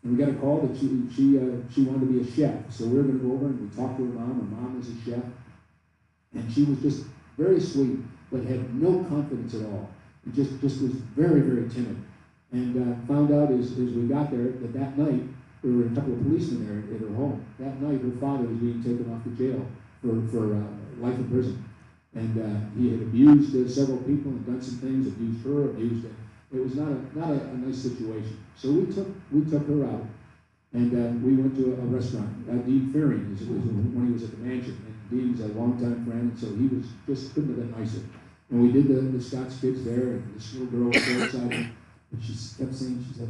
and we got a call that she wanted to be a chef. So we were going to go over and we talked to her mom. Her mom was a chef, and she was just very sweet, but had no confidence at all. And just was very, very timid. And found out as we got there that night, there were a couple of policemen there at her home. That night, her father was being taken off to jail for life in prison. And he had abused several people and done some things, abused her, abused it. It was not a nice situation. So we took her out, and we went to a restaurant. Dean Fearing was when he was at the mansion. And Dean's a longtime friend, and so he was just couldn't have been nicer. And we did the Scott's Kids there, and this little girl was so excited. And she kept saying, she said,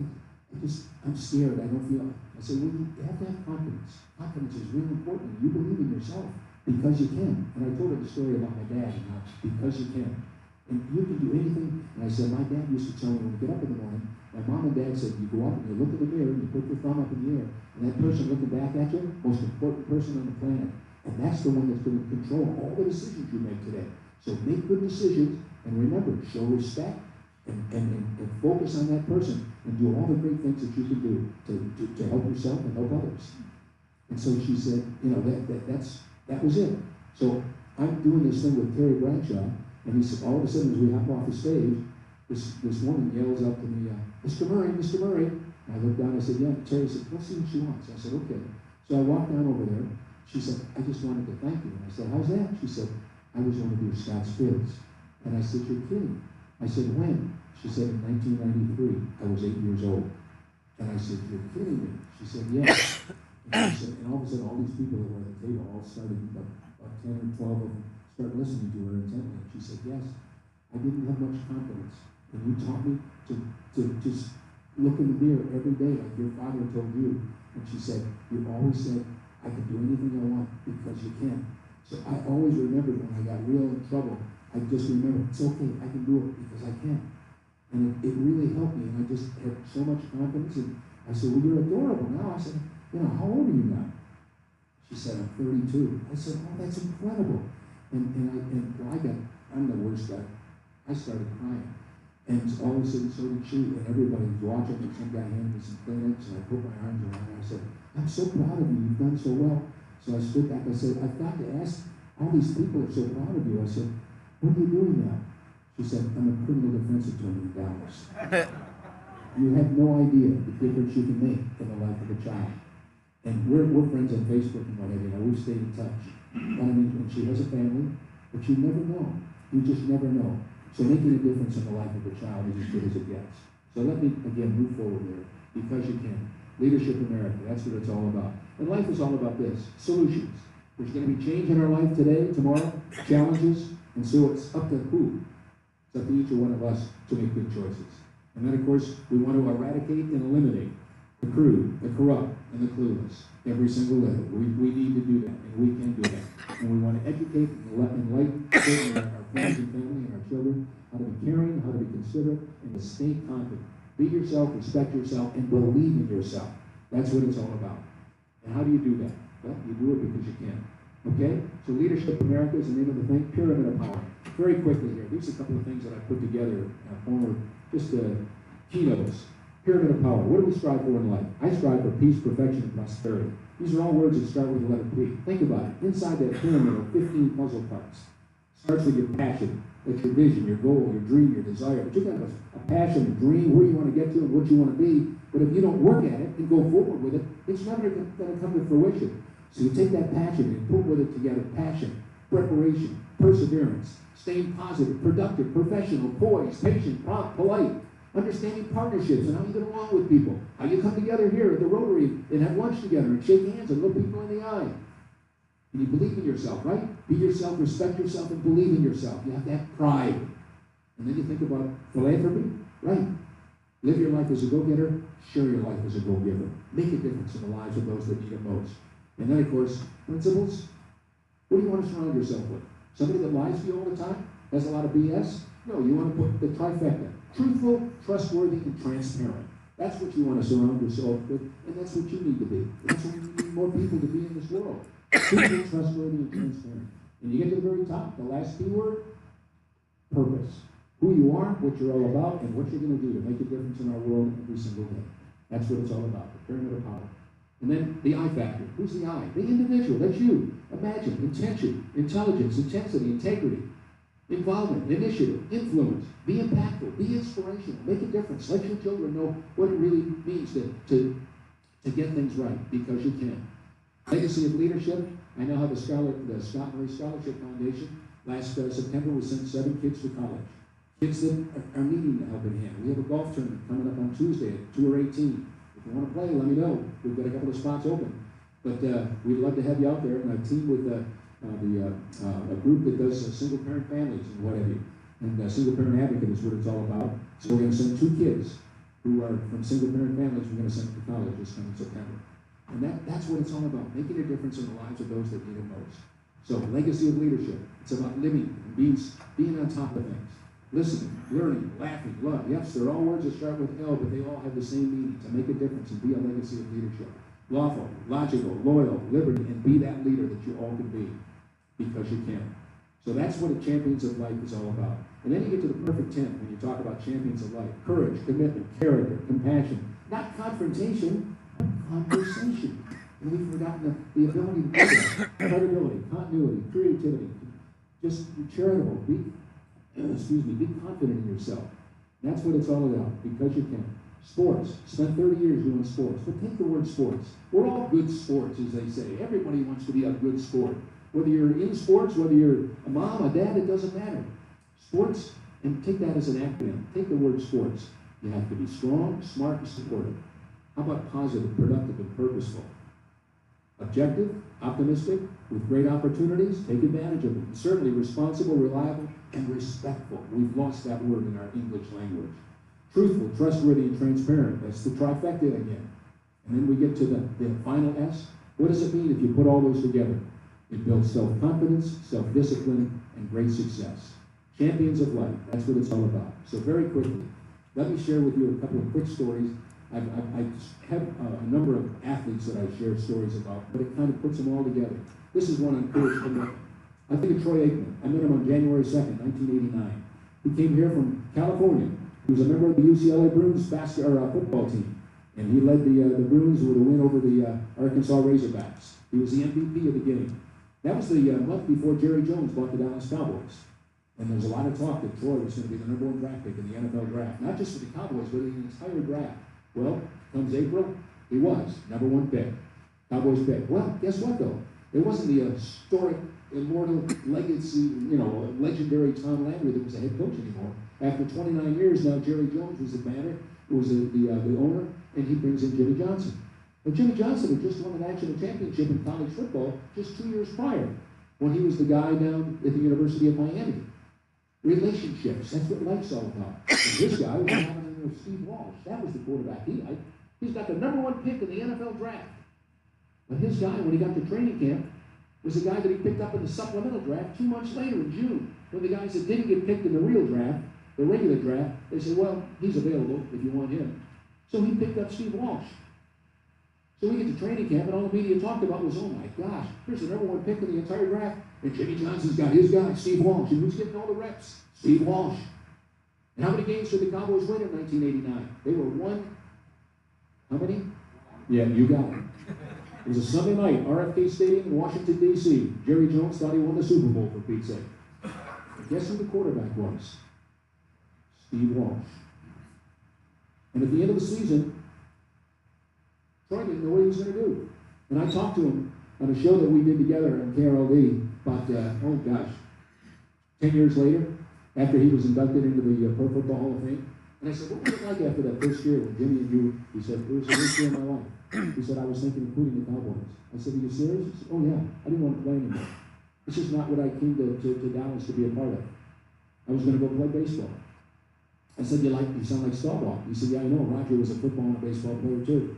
I'm scared, I don't feel it. I said, well, you have to have confidence. Confidence is really important. You believe in yourself because you can. And I told her the story about my dad, and how because you can. And you can do anything. And I said, my dad used to tell me when we get up in the morning, my mom and dad said, you go up and you look in the mirror, and you put your thumb up in the air, and that person looking back at you, most important person on the planet. And that's the one that's going to control all the decisions you make today. So make good decisions, and remember, show respect, and focus on that person, and do all the great things that you can do to help yourself and help others. And so she said, that was it. So I'm doing this thing with Terry Bradshaw, and he said, all of a sudden, as we hop off the stage, this woman yells up to me, Mr. Murray, Mr. Murray. And I looked down, I said, yeah. Terry said, let's see what she wants. I said, okay. So I walked down over there. She said, I just wanted to thank you. And I said, how's that? She said, I was one of your Scott's Kids. And I said, you're kidding. I said, when? She said, in 1993, I was 8 years old. And I said, you're kidding me. She said, yes. And she said, and all of a sudden, all these people that were at the table all started, about 10 or 12 of them, started listening to her intently. And she said, yes, I didn't have much confidence. And you taught me to just look in the mirror every day like your father told you. And she said, you always said, I can do anything I want because you can. So I always remembered when I got real in trouble, I just remembered, it's okay, I can do it because I can. And it really helped me, and I just had so much confidence. And I said, well, you're adorable now. I said, how old are you now? She said, I'm 32. I said, oh, that's incredible. I'm the worst guy. I started crying. And all of a sudden, so did she, and everybody was watching, and some guy handed me some Kleenex, and I put my arms around her. I said, I'm so proud of you, you've done so well. So I stood back, I said, I've got to ask, all these people are so proud of you. I said, what are you doing now? She said, I'm a criminal defense attorney in Dallas. You have no idea the difference you can make in the life of a child. And we're friends on Facebook and what have you, and we've stayed in touch. And I mean, and she has a family, but you never know. You just never know. So making a difference in the life of a child is as good as it gets. So let me, again, move forward here, because you can. Leadership America, that's what it's all about. And life is all about this, solutions. There's going to be change in our life today, tomorrow, challenges, and so it's up to who? It's up to each one of us to make good choices. And then, of course, we want to eradicate and eliminate the crude, the corrupt, and the clueless. Every single level. We need to do that, and we can do that. And we want to educate and enlighten our friends and family and our children how to be caring, how to be considerate, and to stay confident. Be yourself, respect yourself, and believe in yourself. That's what it's all about. And how do you do that? Well, you do it because you can. Okay? So Leadership America is the name of the thing. Pyramid of Power. Very quickly here. These are a couple of things that I put together, former keynotes. Pyramid of Power. What do we strive for in life? I strive for peace, perfection, and prosperity. These are all words that start with the letter P. Think about it. Inside that pyramid are 15 puzzle parts. Starts with your passion. That's your vision, your goal, your dream, your desire. But you got a passion, a dream, where you want to get to and what you want to be. But if you don't work at it and go forward with it, it's never going to come to fruition. So you take that passion and put with it together passion, preparation, perseverance, staying positive, productive, professional, poised, patient, prompt, polite, understanding partnerships and how you get along with people, how you come together here at the Rotary and have lunch together and shake hands and look people in the eye. And you believe in yourself, right? Be yourself, respect yourself, and believe in yourself. You have to have pride. And then you think about philanthropy, right? Live your life as a go-getter, share your life as a go-giver. Make a difference in the lives of those that need it most. And then, of course, principles. What do you want to surround yourself with? Somebody that lies to you all the time? Has a lot of BS? No, you want to put the trifecta. Truthful, trustworthy, and transparent. That's what you want to surround yourself with, and that's what you need to be. That's what we need more people to be in this world. Truthful, trustworthy, and transparent. And you get to the very top, the last key word, purpose. Who you are, what you're all about, and what you're going to do to make a difference in our world every single day. That's what it's all about, the pyramid of power. And then the I factor. Who's the I? The individual. That's you. Imagine, intention, intelligence, intensity, integrity, involvement, initiative, influence. Be impactful. Be inspirational. Make a difference. Let your children know what it really means to get things right, because you can. Legacy of leadership. I now have the Scott Murray Scholarship Foundation. Last September, we sent 7 kids to college. Kids that are needing help in hand. We have a golf tournament coming up on Tuesday at 2 or 18. If you want to play, let me know. We've got a couple of spots open. But we'd love to have you out there, and I team with a group that does single-parent families and what have you. And single-parent advocate is what it's all about. So we're going to send 2 kids who are from single-parent families. We're going to send them to college this coming September. And that's what it's all about, making a difference in the lives of those that need it most. So legacy of leadership. It's about living and being on top of things. Listening, learning, laughing, love. Yes, they're all words that start with L, but they all have the same meaning, to make a difference and be a legacy of leadership. Lawful, logical, loyal, liberty, and be that leader that you all can be, because you can. So that's what a Champions of Life is all about. And then you get to the perfect 10 when you talk about Champions of Life. Courage, commitment, character, compassion. Not confrontation, but conversation. And we've forgotten the ability to do that. Credibility, continuity, creativity. Just be charitable. Be confident in yourself. That's what it's all about, because you can. Sports. Spent 30 years doing sports. But take the word sports. We're all good sports, as they say. Everybody wants to be a good sport. Whether you're in sports, whether you're a mom, a dad, it doesn't matter. Sports, and take that as an acronym. Take the word sports. You have to be strong, smart, and supportive. How about positive, productive, and purposeful? Objective, optimistic, with great opportunities, take advantage of them. And certainly responsible, reliable, and respectful. We've lost that word in our English language. Truthful, trustworthy, and transparent. That's the trifecta again. And then we get to the final S. What does it mean if you put all those together? It builds self-confidence, self-discipline, and great success. Champions of Life, that's what it's all about. So very quickly, let me share with you a couple of quick stories. I have a number of athletes that I share stories about, but it kind of puts them all together. This is one on courage commitment. I think of Troy Aikman. I met him on January 2nd, 1989. He came here from California. He was a member of the UCLA Bruins football team, and he led the Bruins with a win over the Arkansas Razorbacks. He was the MVP of the game. That was the month before Jerry Jones bought the Dallas Cowboys. And there's a lot of talk that Troy was going to be the #1 draft pick in the NFL draft, not just for the Cowboys, but in the entire draft. Well, comes April, he was #1 pick. Cowboys pick. Well, guess what though? It wasn't the historic, immortal legacy, legendary Tom Landry that was the head coach anymore. After 29 years now, Jerry Jones was the banner, was the owner, and he brings in Jimmy Johnson. Well, Jimmy Johnson had just won a national championship in college football just 2 years prior, when he was the guy down at the University of Miami. Relationships, that's what life's all about. And this guy was having Steve Walsh. That was the quarterback he liked. He's got the #1 pick in the NFL draft. But his guy, when he got to training camp, was the guy that he picked up in the supplemental draft 2 months later in June. When the guys that didn't get picked in the real draft, the regular draft, they said, well, he's available if you want him. So he picked up Steve Walsh. So we get to training camp, and all the media talked about was, oh my gosh, here's the #1 pick in the entire draft, and Jimmy Johnson's got his guy, Steve Walsh, and who's getting all the reps? Steve Walsh. And how many games did the Cowboys win in 1989? They were one, how many? Yeah, you got it. It was a Sunday night, RFK Stadium in Washington, D.C. Jerry Jones thought he won the Super Bowl, for Pete's sake. But guess who the quarterback was? Steve Walsh. And at the end of the season, Troy didn't know what he was going to do. And I talked to him on a show that we did together on KRLD about, 10 years later, after he was inducted into the Pro Football Hall of Fame. And I said, what was it like after that first year with Jimmy and you? He said, it was the worst year of my life. He said, I was thinking of quitting the Cowboys. I said, are you serious? He said, oh yeah, I didn't want to play anymore. It's just not what I came to Dallas to be a part of. I was going to go play baseball. I said, you sound like Staubach. He said, yeah, I know. Roger was a football and a baseball player too.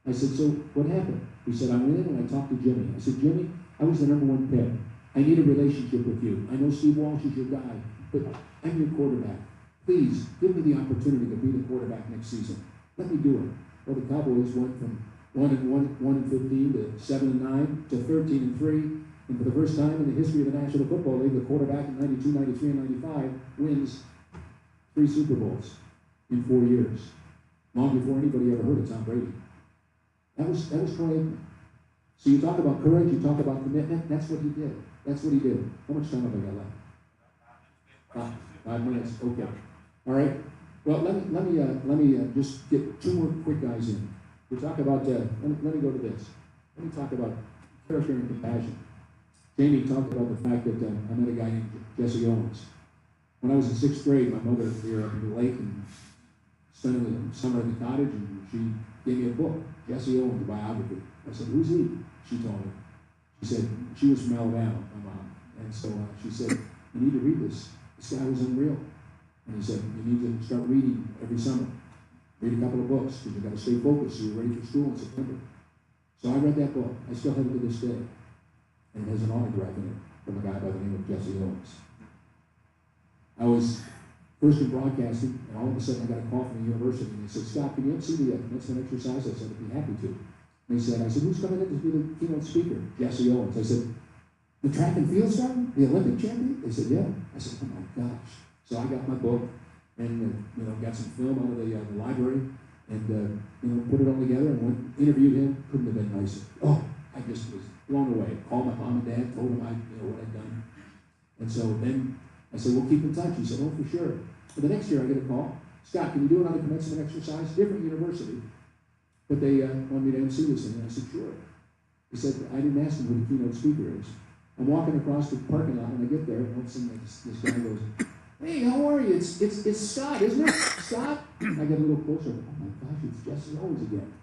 I said, so what happened? He said, I went in and I talked to Jimmy. I said, Jimmy, I was the #1 pick. I need a relationship with you. I know Steve Walsh is your guy, but I'm your quarterback. Please, give me the opportunity to be the quarterback next season. Let me do it. Well, the Cowboys went from 1-15 to 7-9 to 13-3. And for the first time in the history of the National Football League, the quarterback in 92, 93, and 95 wins 3 Super Bowls in 4 years. Long before anybody ever heard of Tom Brady. That was Troy Aikman. So you talk about courage, you talk about commitment, that's what he did. That's what he did. How much time have I got left? 5 minutes, okay. All right. Well, let me just get 2 more quick guys in. We talk about, let me go to this. Let me talk about character and compassion. Jamie talked about the fact that I met a guy named Jesse Owens. When I was in 6th grade, my mother, we were up at the lake and spent the summer at the cottage, and she gave me a book, Jesse Owens, a biography. I said, who's he? She told me. She said, she was from Alabama, my mom. And so she said, you need to read this. This guy was unreal. And he said, you need to start reading every summer. Read a couple of books, because you've got to stay focused so you're ready for school in September. So I read that book. I still have it to this day. And it has an autograph in it from a guy by the name of Jesse Owens. I was first in broadcasting, and all of a sudden I got a call from the university, and they said, Scott, can you MC the commencement exercise? I said, I'd be happy to. And I said, who's coming in to be the keynote speaker? Jesse Owens. I said, the track and field star? The Olympic champion? They said, yeah. I said, oh my gosh. So I got my book, and got some film out of the library, and put it all together, and went interviewed him. Couldn't have been nicer. Oh, I just was blown away. Called my mom and dad, told them what I'd done. And so then I said, we'll keep in touch. He said, oh, for sure. But the next year I get a call. Scott, can you do another commencement exercise? Different university. But they wanted me to MC this thing. And I said, sure. He said, I didn't ask him who the keynote speaker is. I'm walking across the parking lot, and I get there, and all of a sudden this guy goes, hey, how are you? It's Scott, isn't it? Scott? I get a little closer. Oh my gosh, it's Jesse Owens again.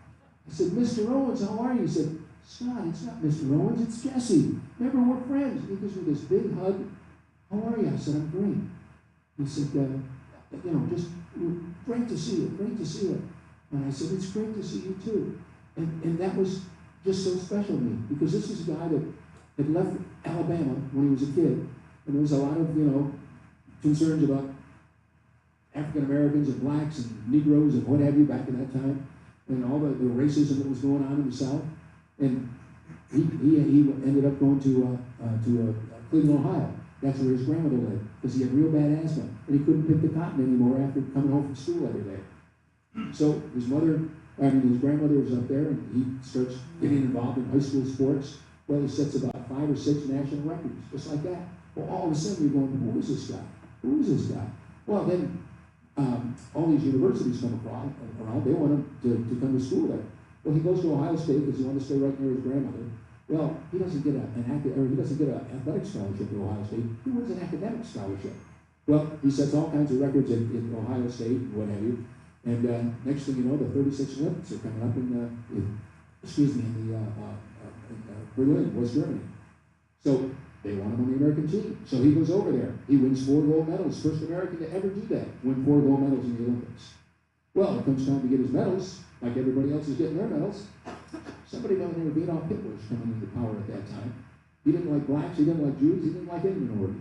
I said, Mr. Owens, how are you? He said, Scott, it's not Mr. Owens, it's Jesse. Remember, we're friends. He gives me this big hug. How are you? I said, I'm great. He said, just great to see you, great to see you. And I said, it's great to see you too. And that was just so special to me, because this is a guy that had left Alabama when he was a kid, and there was a lot of, concerns about African Americans and blacks and Negroes and what have you back in that time, and all the racism that was going on in the South. And he ended up going to Cleveland, Ohio. That's where his grandmother lived, because he had real bad asthma, and he couldn't pick the cotton anymore after coming home from school every day. So his grandmother was up there, and he starts getting involved in high school sports. Well, he sets about 5 or 6 national records, just like that. Well, all of a sudden you're going, who is this guy? Who is this guy? Well, then all these universities come around, they want him to come to school there. Well, he goes to Ohio State because he wanted to stay right near his grandmother. Well, he doesn't get he doesn't get an athletic scholarship at Ohio State. He wins an academic scholarship. Well, he sets all kinds of records in Ohio State and what have you. And next thing you know, the 36 Olympics are coming up in Berlin, West Germany. So they want him on the American team. So he goes over there. He wins 4 gold medals, first American to ever do that, win 4 gold medals in the Olympics. Well, it comes time to get his medals, like everybody else is getting their medals. Somebody down there, Adolf Hitler, was coming into power at that time. He didn't like blacks, he didn't like Jews, he didn't like any minority.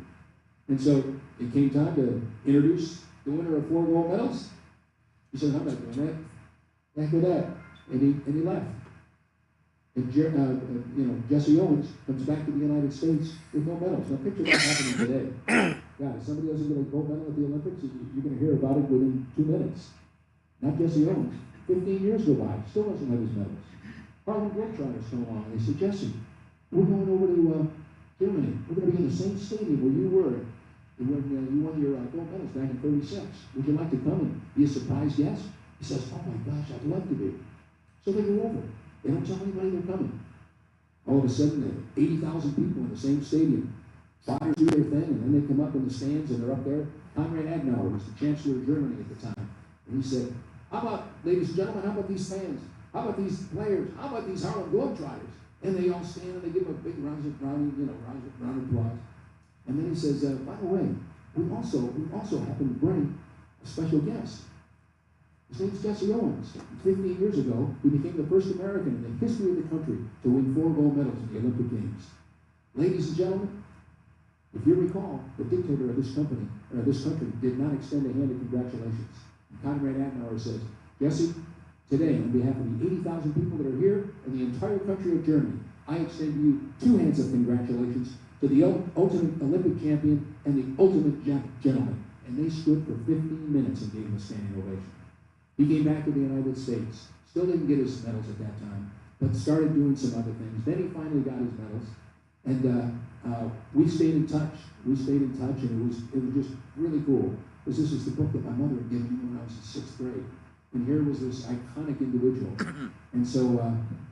And so it came time to introduce the winner of 4 gold medals. He said, I'm not doing that. After that, and he left. And Jesse Owens comes back to the United States with no medals. Now picture that happening today. God, if somebody doesn't get a gold medal at the Olympics, you're going to hear about it within 2 minutes. Not Jesse Owens. 15 years go by, still doesn't have his medals. Harlem Globetrotters come along and they say, Jesse, we're going over to Germany. We're going to be in the same stadium where you were when you won your gold medals back in '36. Would you like to come and be a surprise guest? He says, oh my gosh, I'd love to be. So they go over. They don't tell anybody they're coming. All of a sudden, 80,000 people in the same stadium. Flyers do their thing, and then they come up in the stands, and they're up there. Konrad Adenauer was the Chancellor of Germany at the time. And he said, how about, ladies and gentlemen, how about these fans? How about these players? How about these Harlem Globetrotters? And they all stand, and they give him a big round of applause. And then he says, by the way, we also happen to bring a special guest. His name's Jesse Owens. 15 years ago, he became the first American in the history of the country to win 4 gold medals in the Olympic Games. Ladies and gentlemen, if you recall, the dictator of this country did not extend a hand of congratulations. And Konrad Adenauer says, Jesse, today, on behalf of the 80,000 people that are here and the entire country of Germany, I extend to you 2 hands of congratulations to the ultimate Olympic champion and the ultimate gentleman. And they stood for 15 minutes and gave him a standing ovation. He came back to the United States, still didn't get his medals at that time, but started doing some other things. Then he finally got his medals, and we stayed in touch. We stayed in touch, and it was just really cool, because this is the book that my mother had given me when I was in 6th grade. And here was this iconic individual. And so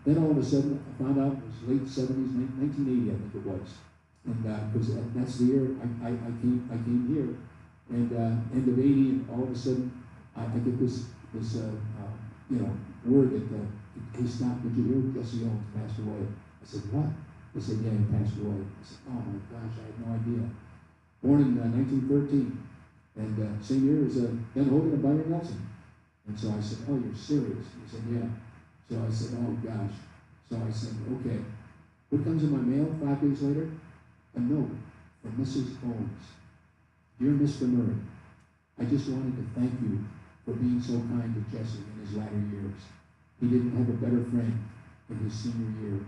then all of a sudden, I found out it was late 70s, 1980, I think it was. And because that's the year I came here, and end of 80, and all of a sudden, I get this word that, hey, stop, did you hear Jesse Owens passed away? I said, what? They said, yeah, he passed away. I said, oh my gosh, I had no idea. Born in 1913, and same year as Ben Hogan and Byron Nelson. And so I said, oh, you're serious? He said, yeah. So I said, oh gosh. So I said, okay. What comes in my mail 5 days later? A note from Mrs. Owens. Dear Mr. Murray, I just wanted to thank you for being so kind to Jesse in his latter years. He didn't have a better friend in his senior year,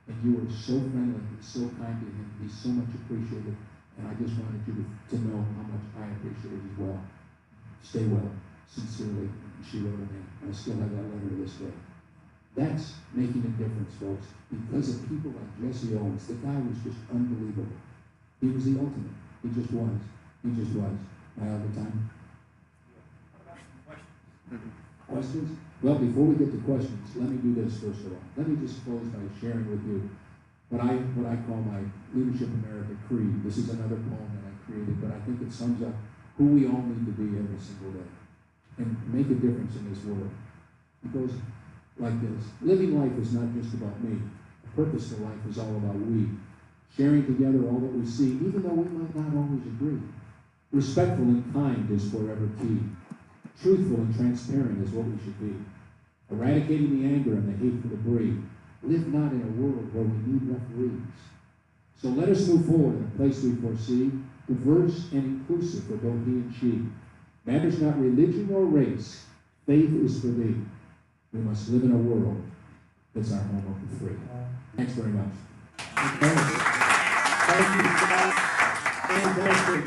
and you were so friendly and so kind to him. He's so much appreciated, and I just wanted you to know how much I appreciate it as well. Stay well, sincerely. And she wrote a name. I still have that letter to this day. That's making a difference, folks, because of people like Jesse Owens. The guy was just unbelievable. He was the ultimate. He just was. He just was. Am I out of time? Questions? Well, before we get to questions, let me do this first of all. Let me just close by sharing with you what I call my Leadership America Creed. This is another poem that I created, but I think it sums up who we all need to be every single day and make a difference in this world. It goes like this. Living life is not just about me. A purposeful life is all about we. Sharing together all that we see, even though we might not always agree. Respectful and kind is forever key. Truthful and transparent is what we should be. Eradicating the anger and the hate for the breed. Live not in a world where we need referees. So let us move forward in a place we foresee, diverse and inclusive for both he and she. Matters not religion or race, faith is for thee. We must live in a world that's our home of the free. Thanks very much. Thank you, Scott. Fantastic.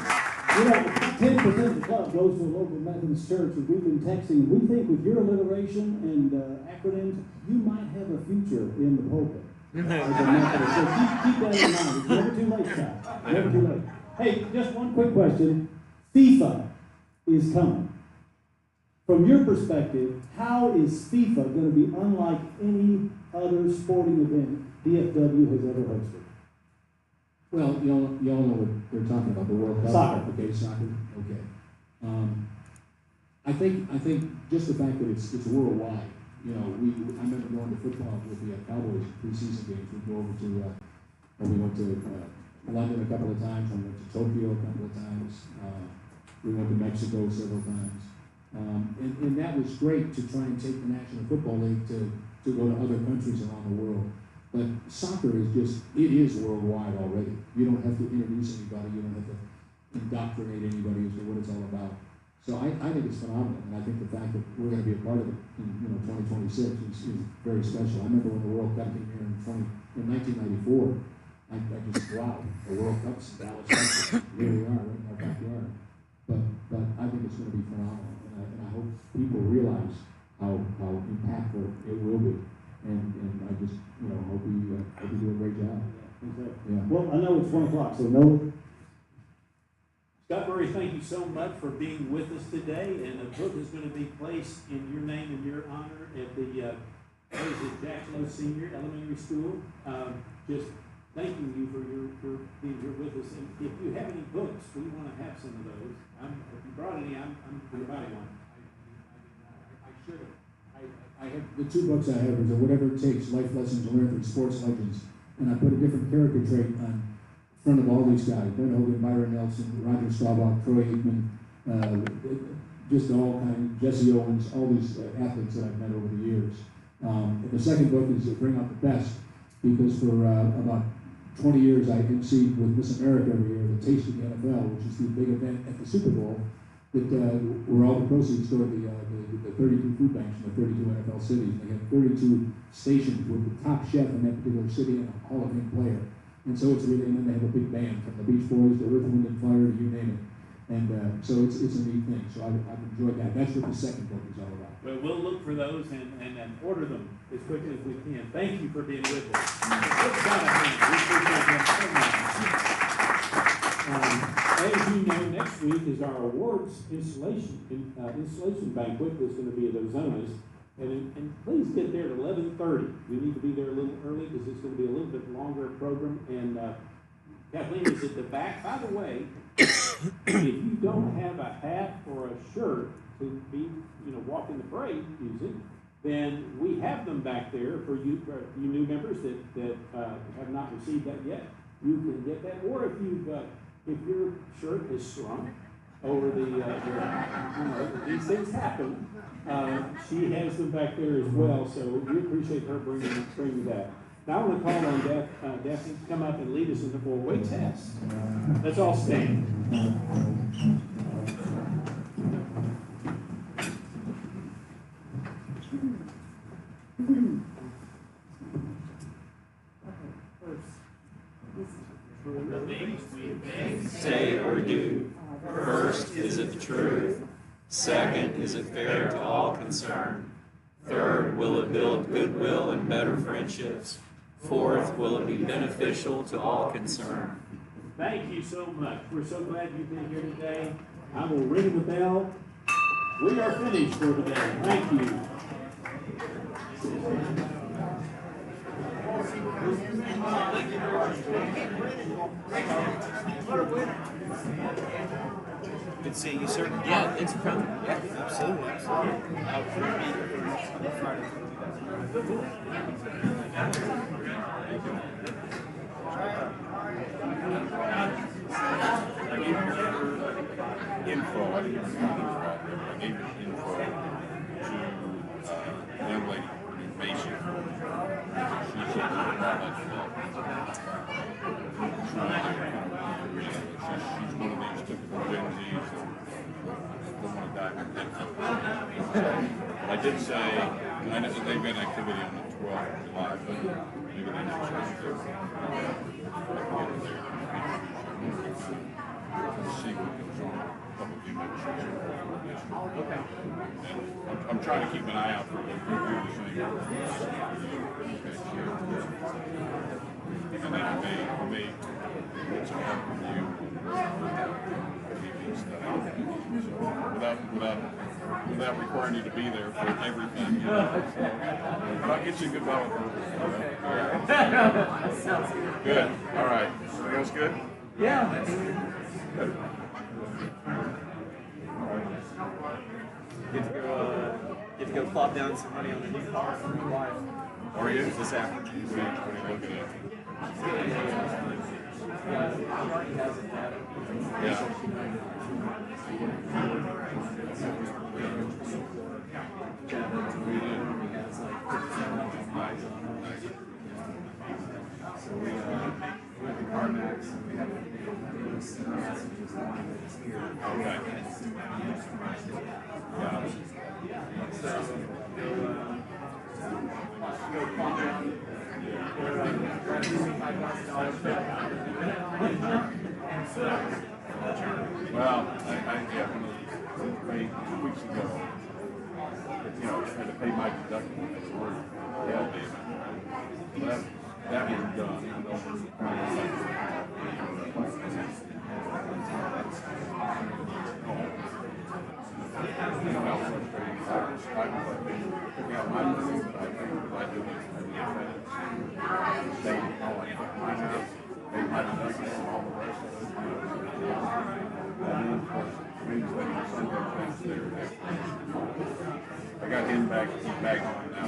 10% of the club goes to a local Methodist church, and we've been texting. We think with your alliteration and acronyms, you might have a future in the pulpit. As a Methodist. So keep that in mind. It's never too late, Scott. Never too late. Hey, just one quick question. FIFA is coming. From your perspective, how is FIFA going to be unlike any other sporting event DFW has ever hosted? Well, you all know what they're talking about, the World Cup. Soccer. Okay, soccer, okay. I think just the fact that it's worldwide, you know, I remember going to football with the Cowboys preseason games. We'd go over to, we went to London a couple of times, we went to Tokyo a couple of times, we went to Mexico several times. And that was great to try and take the National Football League to go to other countries around the world. But soccer is it is worldwide already. You don't have to introduce anybody, you don't have to indoctrinate anybody as to what it's all about. So I think it's phenomenal, and I think the fact that we're going to be a part of it in 2026 is very special. I remember when the World Cup came here in 1994. I just, wow, the World Cup's in Dallas, Texas. Here we are, right in our backyard. But I think it's going to be phenomenal, and I hope people realize how impactful it will be. And I just hope we do a great job. Yeah. Well, I know it's 1 o'clock, so no. Scott Murray, thank you so much for being with us today, and a book is going to be placed in your name and your honor at the Jackson Senior Elementary School. Just thanking you for being here with us. And if you have any books, we want to have some of those. If you brought any, I'm going to buy one. I should have. I have the 2 books I have is Whatever It Takes, Life Lessons Learned from Sports Legends. And I put a different character trait on front of all these guys. Ben Hogan, Byron Nelson, Roger Staubach, Troy Aikman, just all kind, Jesse Owens, all these athletes that I've met over the years. And the second book is Bring Out the Best, because for about 20 years I emceed with Miss America every year, the Taste of the NFL, which is the big event at the Super Bowl, that where all the proceeds go to the 32 food banks in the 32 NFL cities. They have 32 stations with the top chef in that particular city and a Hall of Fame player. And so it's really, and then they have a big band from the Beach Boys to Earth, Wind and Fire, you name it. And so it's a neat thing. So I've enjoyed that. That's what the second book is all about. Well, we'll look for those and order them as quickly as we can. Thank you for being with us. As you know, next week is our awards installation banquet that's going to be at Ozona's. And please get there at 11:30. We need to be there a little early because it's going to be a little bit longer program. And Kathleen is at the back. By the way, if you don't have a hat or a shirt to be, walking the parade using, then we have them back there for you new members that have not received that yet. You can get that, or if your shirt is shrunk over these things happen. She has them back there as well, so we appreciate her bringing that. Now I want to call on Daphne to come up and lead us in the 4-way test. Let's all stand. Say or do. First, is it the truth? Second, is it fair to all concerned? Third, will it build goodwill and better friendships? Fourth, will it be beneficial to all concerned? Thank you so much. We're so glad you've been here today. I will ring the bell. We are finished for today. Thank you. Good seeing you, sir. Yeah, thanks for coming. Yeah, absolutely, absolutely. Info. I gave info to a young lady named Macy. She's she's one of these typical Gen Zs that don't want to die with them. I did say, I know that they've got activity on the 12th of July, but maybe they should see what goes on. Publicly, maybe Okay. I'm trying to keep an eye out for the thing. And then it may get some help from you. Without requiring you to be there for everything. You know. But I'll get you a good bottle of Sounds good. Good. All right. You guys good? Yeah. Good. Get to go plop down some money on the new car for my wife. Are you? This afternoon. What are you looking at? He already has it. Yeah. So we went to CarMax and we had messages on it here. Okay. Yeah. So go plop down. Well, I yeah, 2 weeks ago, you know, I had to pay my deductible for the hell payment. That was done, even though you know how frustrating it is. I was picking out my money, but I think if I do this, they all like my house, they my deductible and all the rest of it. And then, of course, Wednesday and Sunday plans there. I got him back on now.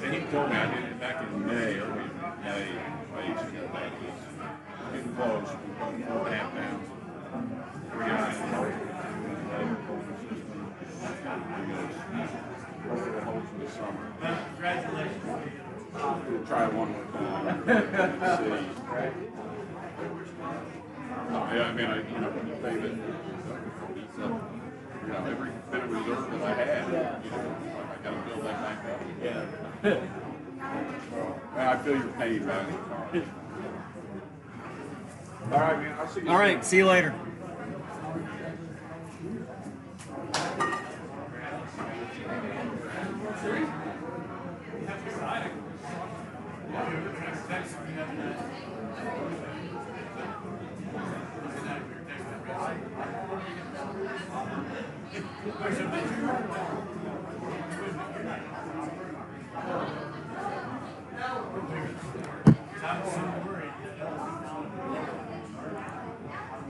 And he told me I did it back in May, early May, late, getting close, 4.5 pounds. Hopefully it holds in the summer. Congratulations. We'll try one more time. See. Yeah, I mean, when you pay that, every bit of reserve that I had, I got to build that back up. Yeah. Man, I feel your pain, man. All right, man. I'll see you. All right. See you later. There's a picture.